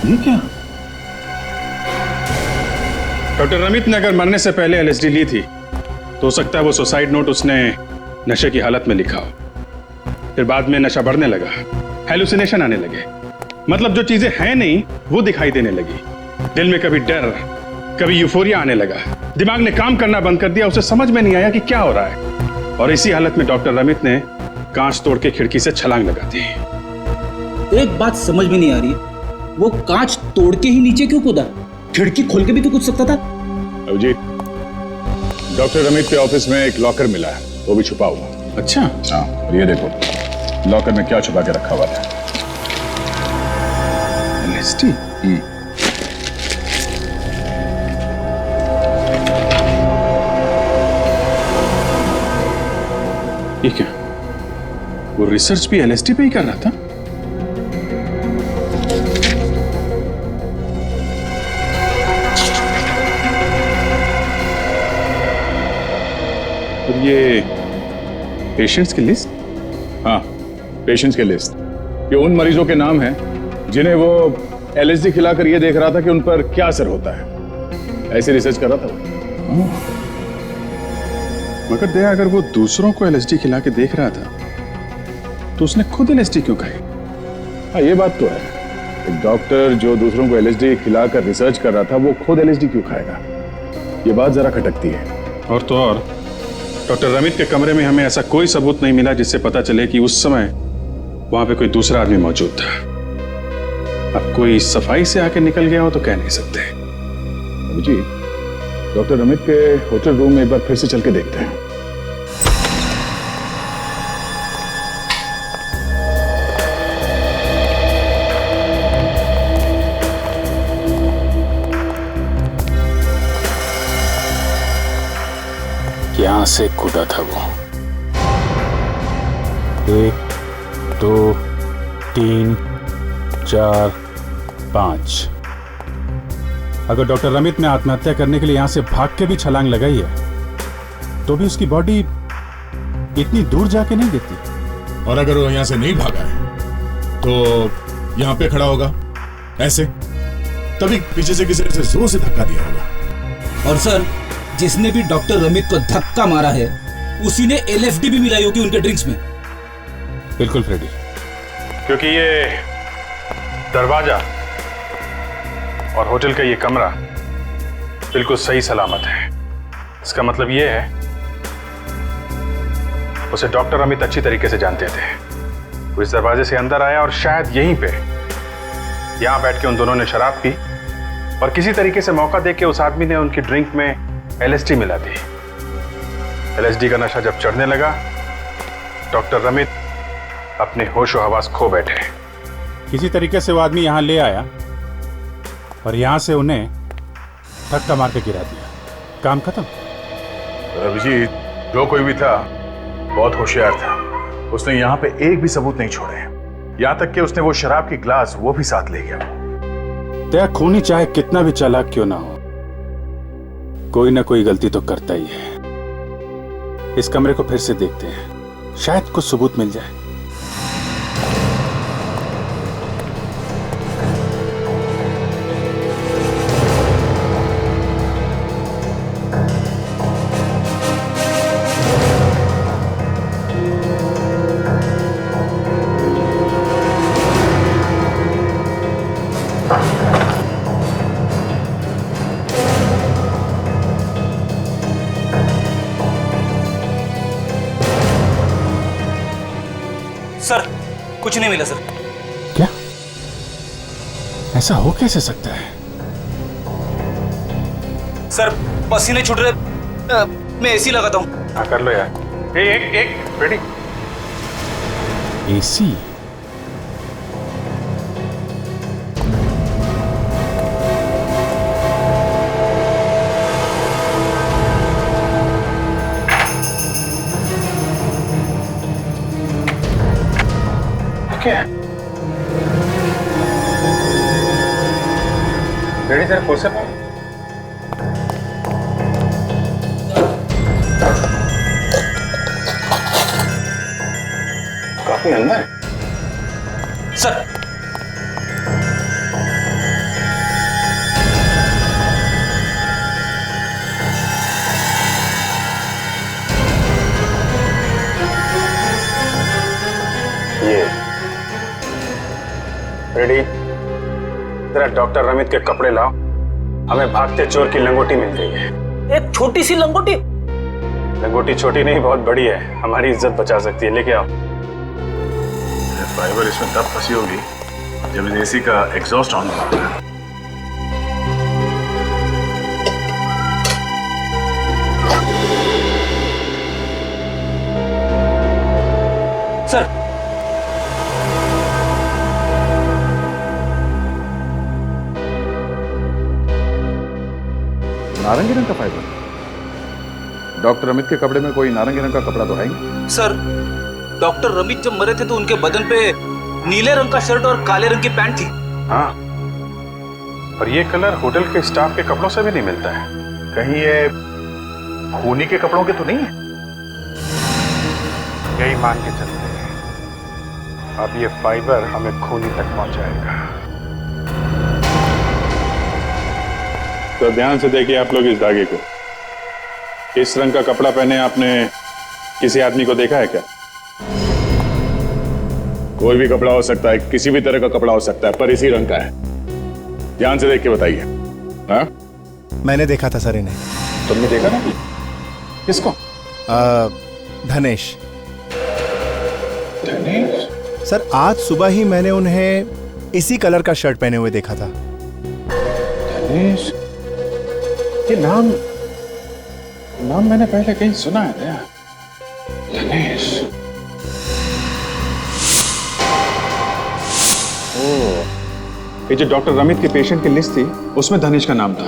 ये क्या? डॉक्टर अमित ने अगर मरने से पहले एलएसडी ली थी तो हो सकता है वो सुसाइड नोट उसने नशे की हालत में लिखा हो। फिर बाद में नशा बढ़ने लगा, हेलुसिनेशन आने लगे, मतलब जो चीजें हैं नहीं वो दिखाई देने लगी। दिल में कभी डर, कभी यूफोरिया आने लगा, दिमाग ने काम करना बंद कर दिया, उसे समझ में नहीं आया कि क्या हो रहा है। और इसी हालत में डॉक्टर अमित ने कांच तोड़ के खिड़की से छलांग लगा दी। एक बात समझ में नहीं आ रही, वो कांच तोड़ के ही नीचे क्यों कूदा? खिड़की खोल के भी तो कूद सकता था। अभिजीत, डॉक्टर अमित के ऑफिस में एक लॉकर मिला है, वो भी छुपा हुआ। अच्छा? हाँ, और ये देखो लॉकर में क्या छुपा के रखा हुआ था। एलएसडी? ये क्या? वो रिसर्च भी एलएसडी पे ही कर रहा था? और ये पेशेंट्स की लिस्ट? हाँ, पेशेंट्स की लिस्ट। ये उन मरीजों के नाम हैं जिन्हें वो एलएसडी खिलाकर ये देख रहा था कि उन पर क्या असर होता है। ऐसे रिसर्च कर रहा था वो। मगर दया, अगर वो दूसरों को एलएसडी खिला के देख रहा था तो उसने खुद एलएसडी क्यों खाई? हाँ, ये बात तो है। एक डॉक्टर जो दूसरों को एलएसडी खिलाकर रिसर्च कर रहा था, वो खुद एलएसडी क्यों खाएगा? ये बात जरा खटकती है। और तो और डॉक्टर अमित के कमरे में हमें ऐसा कोई सबूत नहीं मिला जिससे पता चले कि उस समय वहां पे कोई दूसरा आदमी मौजूद था। अब कोई सफाई से आके निकल गया हो तो कह नहीं सकते। जी, डॉक्टर अमित के होटल रूम में एक बार फिर से चल के देखते हैं। यहां से कूदा था वो। 1 2 3 4 5। अगर डॉक्टर अमित ने आत्महत्या करने के लिए यहां से भाग के भी छलांग लगाई है तो भी उसकी बॉडी इतनी दूर जाके नहीं गिरती। और अगर वो यहां से नहीं भागा है तो यहां पे खड़ा होगा ऐसे, तभी पीछे से किसी ने जोर से धक्का दिया होगा। और सर, जिसने भी डॉक्टर अमित को धक्का मारा है उसी ने एलएसडी भी मिलाई होगी उनके ड्रिंक्स में। बिल्कुल फ्रेडी, क्योंकि ये दरवाजा और होटल का ये कमरा बिल्कुल सही सलामत है। इसका मतलब ये है उसे डॉक्टर अमित अच्छी तरीके से जानते थे। वो इस दरवाजे से अंदर आया और शायद यहीं पे यहां बैठ के उन दोनों ने शराब पी और किसी तरीके से मौका देके के उस आदमी ने उनकी ड्रिंक में एलएसडी मिला दी। एलएसडी का नशा जब चढ़ने लगा, डॉक्टर अमित अपने होशो हवास खो बैठे। किसी तरीके से वो आदमी यहां ले आया और यहां से उन्हें धक्का मार के गिरा दिया। काम खत्म। अभिजीत, जो कोई भी था बहुत होशियार था। उसने यहाँ पे एक भी सबूत नहीं छोड़े। यहां तक कि उसने वो शराब की ग्लास वो भी साथ ले गया। तेरा खूनी चाहे कितना भी चालाक क्यों ना हो, कोई ना कोई गलती तो करता ही है। इस कमरे को फिर से देखते हैं, शायद कुछ सबूत मिल जाए। सर कुछ नहीं मिला सर। क्या? ऐसा हो कैसे सकता है? सर पसीने छूट रहे, मैं एसी लगाता हूँ। हाँ कर लो यार। एक रेडी। एसी? क्या? रेडी सर, फुल से काफी अंदर है सर। ये रेडी। जरा डॉक्टर रमित के कपड़े लाओ, हमें भागते चोर की लंगोटी मिल गई है। एक छोटी सी लंगोटी? लंगोटी छोटी नहीं, बहुत बड़ी है, हमारी इज्जत बचा सकती है। लेके आओ। फाइबर इसमें तब फंसी होगी जब इस एसी का एग्जॉस्ट ऑन होगा। सर नारंगी रंग का फाइबर? डॉक्टर अमित के कपड़े में कोई नारंगी रंग का कपड़ा तो है ही। सर डॉक्टर रमित जब मरे थे तो उनके बदन पे नीले रंग का शर्ट और काले रंग की पैंट थी। हाँ, और ये कलर होटल के स्टाफ के कपड़ों से भी नहीं मिलता है। कहीं ये खूनी के कपड़ों के तो नहीं है? यही मान के चलते हैं, अब ये फाइबर हमें खूनी तक पहुंचाएगा। तो ध्यान से देखिए आप लोग इस धागे को। इस रंग का कपड़ा पहने आपने किसी आदमी को देखा है क्या? कोई भी कपड़ा हो सकता है, किसी भी तरह का कपड़ा हो सकता है, पर इसी रंग का है। ध्यान से देख के बताइए। हाँ? मैंने देखा था सर इन्हें। तुमने देखा ना? किसको? धनेश। धनेश? सर आज सुबह ही मैंने उन्हें इसी कलर का शर्ट पहने हुए देखा था। धनेश? ये नाम मैंने पहले कहीं सुना है क्या? धनेश। ये जो डॉक्टर रमित के पेशेंट की लिस्ट थी उसमें धनेश का नाम था।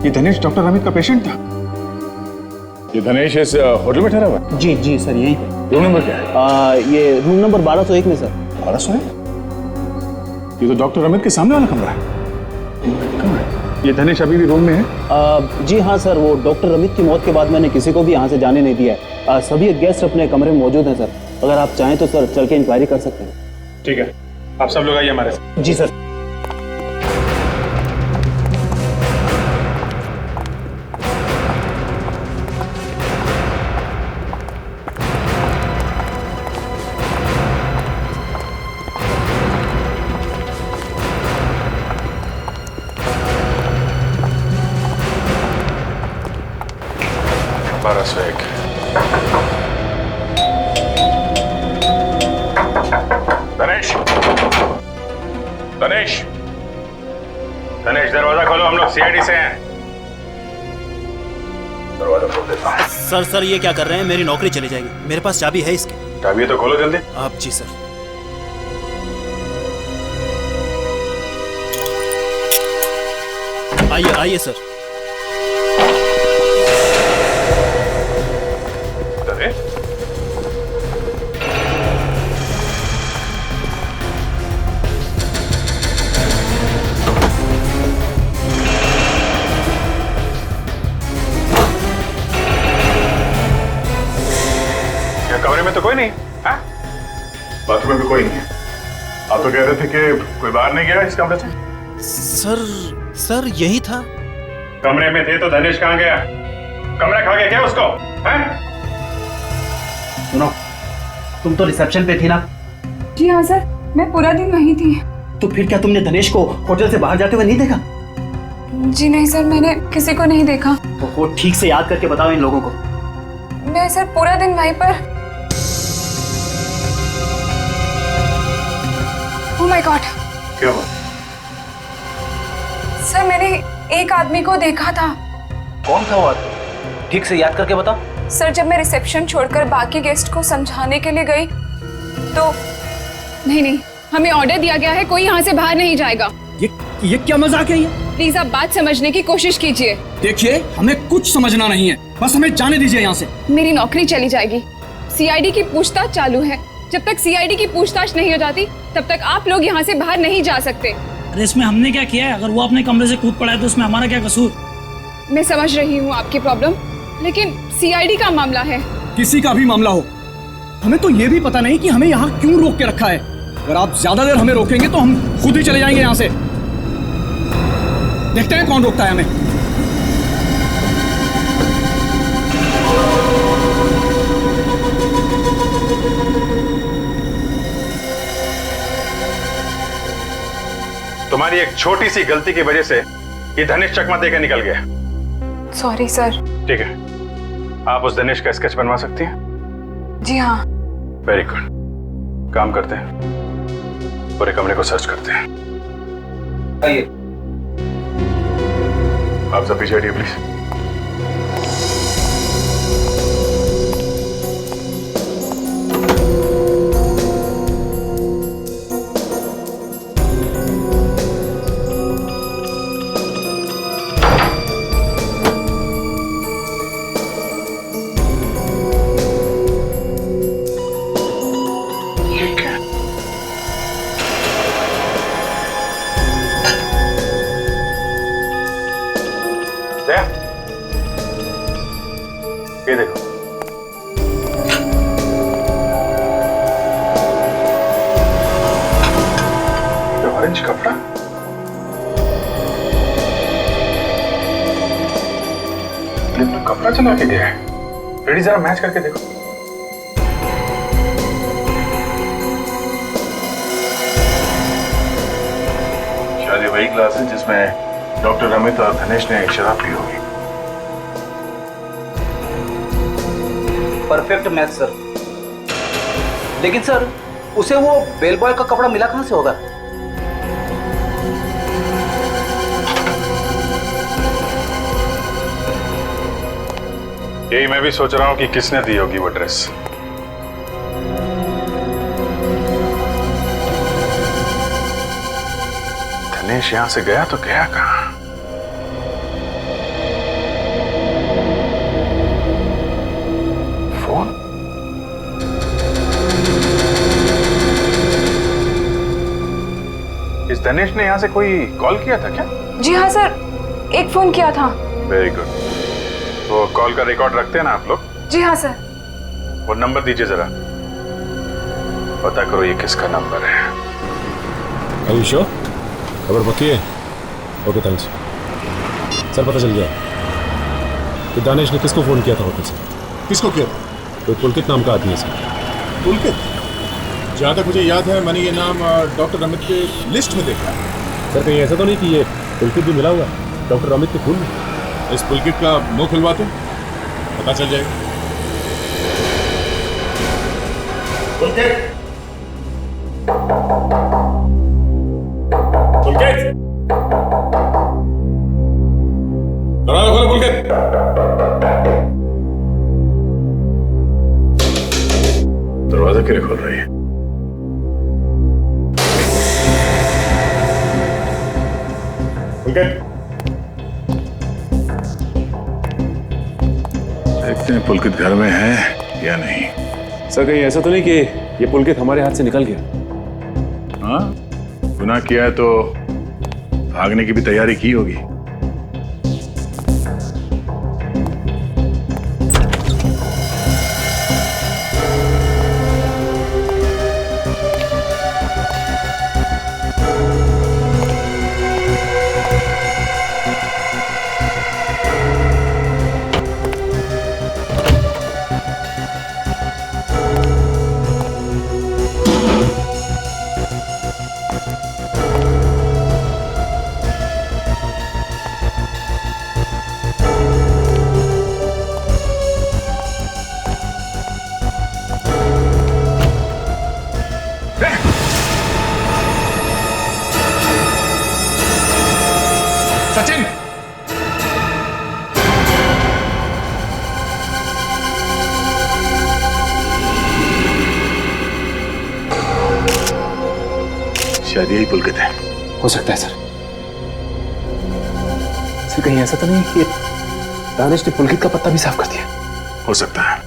ये धनेश डॉक्टर रमित का पेशेंट था? ये धनेश इस होटल में ठहरा हुआ? जी जी सर यही पे। रूम नंबर क्या है? ये रूम नंबर 1201 में सर। 1201? ये तो डॉक्टर रमित के सामने वाला कमरा है। कहाँ है? ये धनेश अभी भी रूम में है? जी हाँ सर, वो डॉक्टर रमित की मौत के बाद मैंने किसी को भी यहाँ से जाने नहीं दिया है। सभी गेस्ट अपने कमरे में मौजूद हैं सर। अगर आप चाहें तो सर चल के इंक्वायरी कर सकते हैं। ठीक है, आप सब लोग आइए हमारे साथ। जी सर। धनेश, धनेश, धनेश दरवाजा खोलो, हम लोग सीआईडी से हैं। दरवाजा खोल देता हूं। सर ये क्या कर रहे हैं? मेरी नौकरी चली जाएगी। मेरे पास चाबी है इसकी। चाबी तो खोलो जल्दी। आप जी सर। आइए आइए सर। कमरे में तो कोई नहीं है, बाथरूम में भी कोई नहीं है। आप तो कह रहे थे कि कोई बाहर नहीं गया इस कमरे से। सर यही था। कमरे में थे तो धनेश कहाँ गया? कमरा खा गया क्या उसको? हैं? सुनो, तुम तो रिसेप्शन पे थी ना? जी हाँ सर, मैं पूरा दिन वहीं थी। तो फिर क्या तुमने धनेश को होटल से बाहर जाते हुए नहीं देखा? जी नहीं सर, मैंने किसी को नहीं देखा। तो वो ठीक से याद करके बताओ इन लोगों को। मैं सर पूरा दिन वहीं पर। Oh my God. क्या हुआ? सर मैंने एक आदमी को देखा था। कौन था वो आदमी? ठीक से याद करके बताओ। सर जब मैं रिसेप्शन छोड़कर बाकी गेस्ट को समझाने के लिए गई तो नहीं, हमें ऑर्डर दिया गया है, कोई यहाँ से बाहर नहीं जाएगा। ये क्या मजाक है ये? प्लीज आप बात समझने की कोशिश कीजिए। देखिए, हमें कुछ समझना नहीं है, बस हमें जाने दीजिए यहाँ से। मेरी नौकरी चली जाएगी। सीआईडी की पूछताछ चालू है। जब तक सीआईडी की पूछताछ नहीं हो जाती तब तक आप लोग यहाँ से बाहर नहीं जा सकते। अरे इसमें हमने क्या किया है? अगर वो अपने कमरे से कूद पड़ा है तो उसमें हमारा क्या कसूर? मैं समझ रही हूँ आपकी प्रॉब्लम, लेकिन सीआईडी का मामला है। किसी का भी मामला हो, हमें तो ये भी पता नहीं कि हमें यहाँ क्यों रोक के रखा है। अगर आप ज्यादा देर हमें रोकेंगे तो हम खुद ही चले जाएंगे यहाँ से। देखते हैं कौन रोकता है हमें। तुम्हारी एक छोटी सी गलती की वजह से ये धनेश चकमा देकर निकल गया। Sorry sir. ठीक है, आप उस धनेश का स्केच बनवा सकती हैं? जी हाँ। वेरी गुड, काम करते हैं, पूरे कमरे को सर्च करते हैं। आइए। आप सब पीछे हटिए प्लीज। ये देखो, ये ऑरेंज कपड़ा, लेकिन कपड़ा चला के गया है। रेडी, जरा मैच करके देखो। शायद ये वही क्लास है जिसमें डॉक्टर अमित और धनेश ने शराब पी होगी। Perfect match sir. लेकिन सर, उसे वो बेल बॉय का कपड़ा मिला कहां से होगा? यही मैं भी सोच रहा हूं कि किसने दी होगी वो ड्रेस। धनेश यहां से गया तो गया कहां? फोन? इस धनेश ने यहां से कोई कॉल किया था क्या? जी हाँ सर, एक फोन किया था। Very good. वो कॉल का रिकॉर्ड रखते हैं ना आप लोग? जी हाँ सर। वो नंबर दीजिए जरा, पता करो ये किसका नंबर है। आयुषो, खबर पक्की है? Okay thanks sir. पता चल गया कि दानिश ने किसको फोन किया था होटल से। किसको किया? कोई पुलकित नाम का आदमी है सर। पुलकित? जहाँ तक मुझे याद है मैंने ये नाम डॉक्टर अमित के लिस्ट में देखा है। सर कहीं ऐसा तो नहीं कि ये पुलकित भी मिला हुआ है डॉक्टर अमित के खून में? इस पुलकित का मुंह खुलवाते पता चल जाएगा। पुलकित! पुलकित! दरवाजा खोलो पुलकित! दरवाजा क्यों खोल रही है? पुलकित! देखते हैं पुलकित घर में है या नहीं। सर कहीं ऐसा तो नहीं कि ये पुलकित हमारे हाथ से निकल गया? हाँ, गुनाह किया है तो भागने की भी तैयारी की होगी। शायद यही पुलकित है। हो सकता है सर। सर कहीं ऐसा तो नहीं कि दानिश ने पुलकित का पत्ता भी साफ कर दिया? हो सकता है।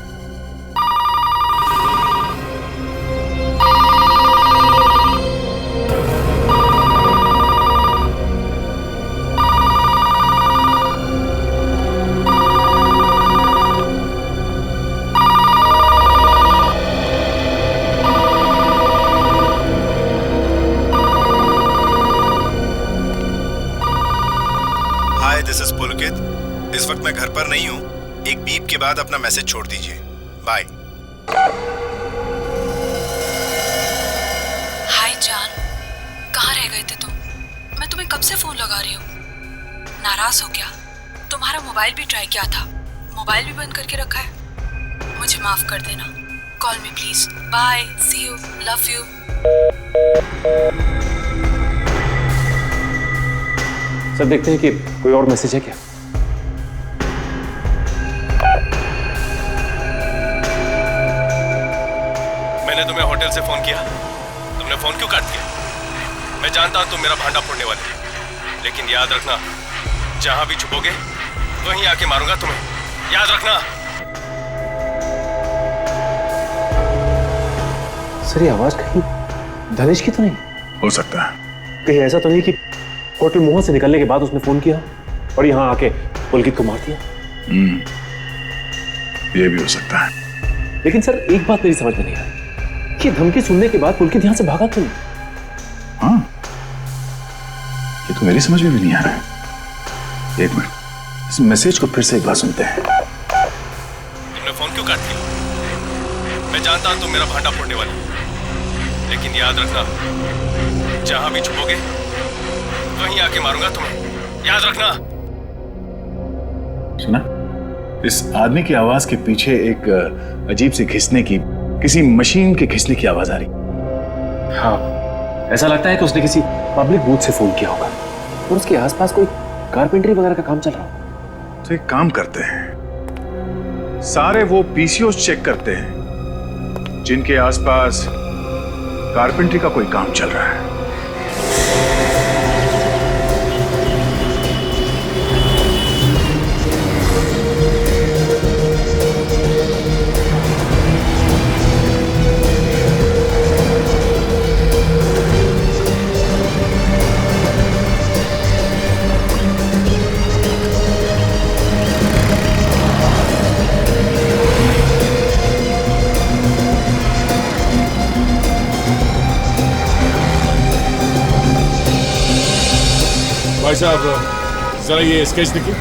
हाय, दिस इज पुलकित। इस वक्त मैं घर पर नहीं हूँ। एक बीप के बाद अपना मैसेज छोड़ दीजिए। बाय। हाय जान, कहाँ रह गए थे तुम? मैं तुम्हें कब से फोन लगा रही हूँ। नाराज हो क्या? तुम्हारा मोबाइल भी ट्राई किया था, मोबाइल भी बंद करके रखा है। मुझे माफ कर देना। Call me please. Bye, see you, love you. Sir देखते हैं कि कोई और मैसेज है क्या। मैंने तुम्हें होटल से फोन किया, तुमने फोन क्यों काट दिया? मैं जानता हूं तुम मेरा भांडा फोड़ने वाले हो, लेकिन याद रखना, जहां भी छुपोगे वहीं आके मारूंगा तुम्हें, याद रखना। सर ये आवाज कहीं धनेश की तो नहीं? हो सकता है। कहीं ऐसा तो नहीं कि होटल मोहन से निकलने के बाद उसने फोन किया और यहां आके पुलकित को मार दिया? ये भी हो सकता है। लेकिन सर एक बात मेरी समझ में नहीं आई कि धमकी सुनने के बाद पुलकित यहां से भागा क्यों नहीं? हाँ, ये तो मेरी समझ में भी नहीं आ रहा है। एक मिनट, इस मैसेज को फिर से एक बार सुनते हैं। तुमने फोन क्यों काट दिया? मैं जानता हूं तुम मेरा भांडा फोड़ने वाले हो, लेकिन याद रखना, जहां भी छुपोगे वहीं आके मारूंगा तुम्हें, याद रखना। सुना? इस आदमी की आवाज के पीछे एक अजीब सी घिसने की, किसी मशीन के घिसने की आवाज आ रही। हाँ, ऐसा लगता है कि उसने किसी पब्लिक बूथ से फोन किया होगा और उसके आसपास कोई कारपेंटरी वगैरह का काम चल रहा हो। तो एक काम करते हैं, सारे वो पीसीओस चेक करते हैं जिनके आसपास कारपेंटरी का कोई काम चल रहा है। भाई साहब जरा ये स्केच देखिए।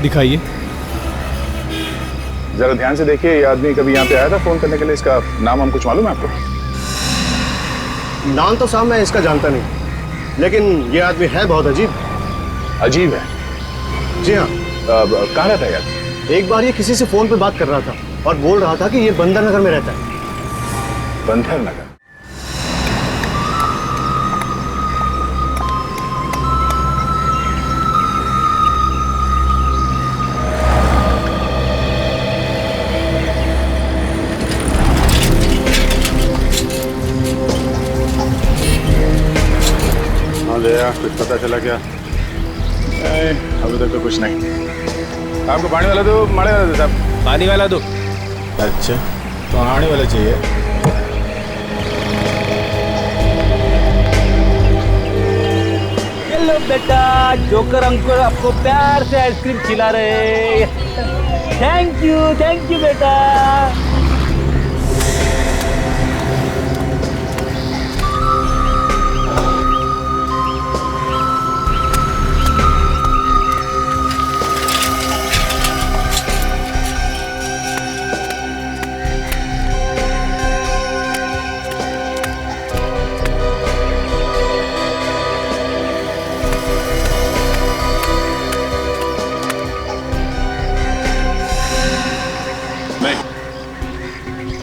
दिखाइए। जरा ध्यान से देखिए, ये आदमी कभी यहाँ पे आया था फोन करने के लिए? इसका नाम हम कुछ मालूम है आपको? नाम तो साहब मैं इसका जानता नहीं, लेकिन ये आदमी है बहुत अजीब। अजीब है? जी हाँ। कहाँ रहता है यार? एक बार ये किसी से फोन पे बात कर रहा था और बोल रहा था कि ये बंदर नगर में रहता है। बंदर नगर? कुछ पता चला क्या? अभी तक तो कुछ नहीं। आपको पानी वाला दो, माड़े वाला दो साहब? पानी वाला दो। अच्छा, तो पानी वाला चाहिए। हेलो बेटा, जोकर अंकल आपको प्यार से आइसक्रीम खिला रहे। थैंक यू बेटा।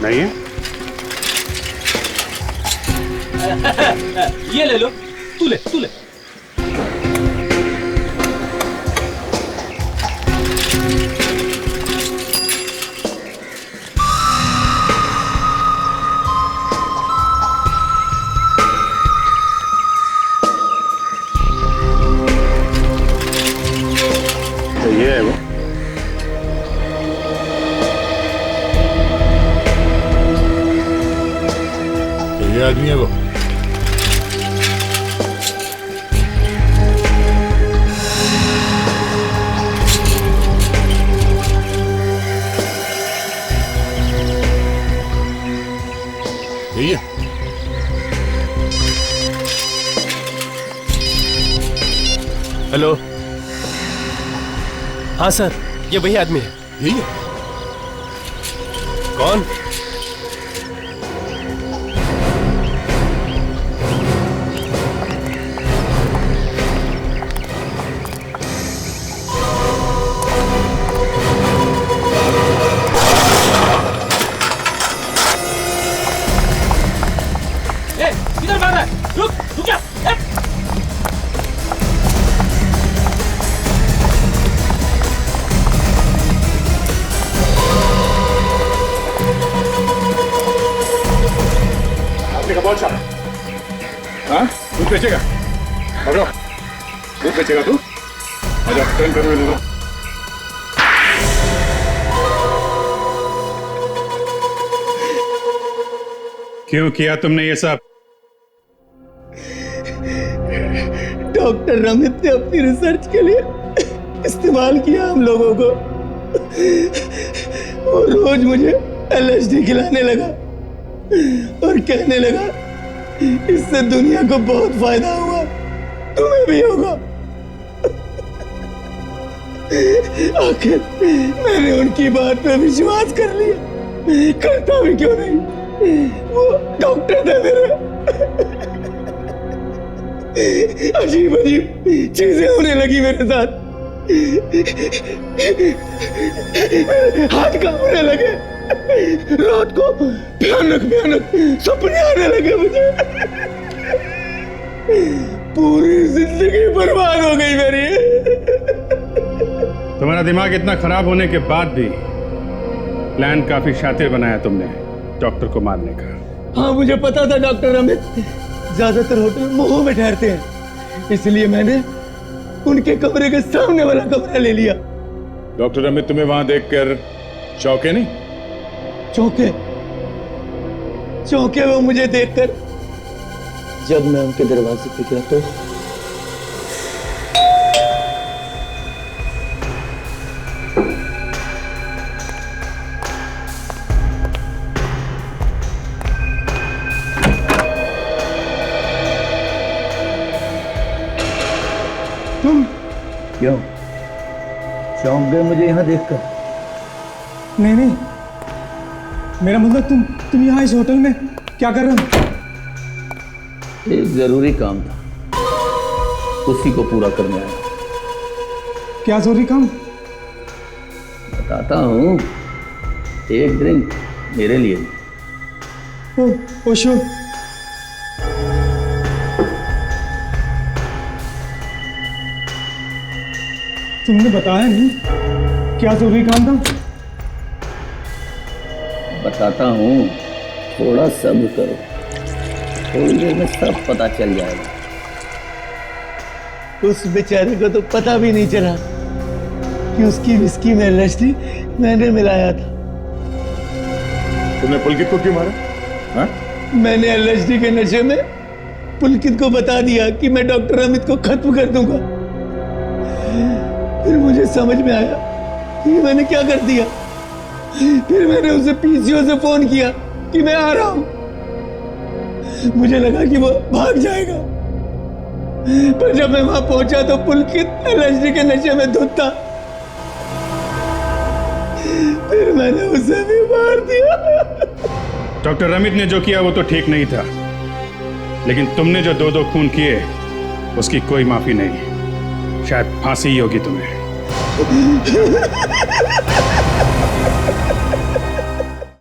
नहीं है? ये ले लो, तू ले। आदमी है वो? यही है? हेलो। हाँ सर, ये वही आदमी है। यही है? कौन? किधर भाग रहा है? रुक जा। आपने का बॉल शॉट। हाँ, दूध बेचेगा? पकड़ो, दूध बेचेगा तू? आजा, टर्न करो ये लोगों। क्यों किया तुमने ये सब? डॉक्टर रमित ने अपनी रिसर्च के लिए इस्तेमाल किया हम लोगों को। और रोज मुझे एलएसडी खिलाने लगा और कहने लगा इससे दुनिया को बहुत फायदा हुआ, तुम्हें भी होगा। आखिर मैंने उनकी बात पे विश्वास कर लिया, करता भी क्यों नहीं, वो डॉक्टर थे मेरे। अजीब अजीब चीजें होने लगी मेरे साथ, हाथ कांपने लगे, रात को भयानक भयानक सपने आने लगे मुझे। पूरी जिंदगी बर्बाद हो गई मेरी। तुम्हारा दिमाग इतना खराब होने के बाद भी प्लान काफी शातिर बनाया तुमने डॉक्टर को मारने का। हाँ, मुझे पता था डॉक्टर रमित ज्यादातर होटल मोह में ठहरते हैं, इसलिए मैंने उनके कमरे के सामने वाला कमरा ले लिया। डॉक्टर रमित तुम्हें वहां देखकर चौंके नहीं? चौंके वो मुझे देखकर जब मैं उनके दरवाजे पे गया तो तुम क्यों चौंक गए मुझे यहाँ देखकर? नहीं, मेरा मतलब तुम यहाँ इस होटल में क्या कर रहे हो? एक जरूरी काम था, उसी को पूरा करने आया। क्या जरूरी काम? बताता हूँ, एक ड्रिंक मेरे लिए। ओ श्योर। तुमने बताया नहीं क्या जरूरी काम था? बताता हूँ, थोड़ा सब्र करो, थोड़ी देर में सब पता चल जाएगा। उस बेचारे को तो पता भी नहीं चला कि उसकी विस्की में एलएसडी मैंने मिलाया था। तुमने पुलकित को क्यों मारा? हाँ? मैंने एलएसडी के नशे में पुलकित को बता दिया कि मैं डॉक्टर अमित को खत्म कर दूंगा। फिर मुझे समझ में आया कि मैंने क्या कर दिया। फिर मैंने उसे पीसीओ से फोन किया कि मैं आ रहा हूं। मुझे लगा कि वो भाग जाएगा, पर जब मैं वहां पहुंचा तो पुलकित एलएसडी के नशे में धुत था। फिर मैंने उसे भी मार दिया। डॉक्टर रमित ने जो किया वो तो ठीक नहीं था, लेकिन तुमने जो दो खून किए उसकी कोई माफी नहीं। शायद फांसी ही होगी तुम्हें।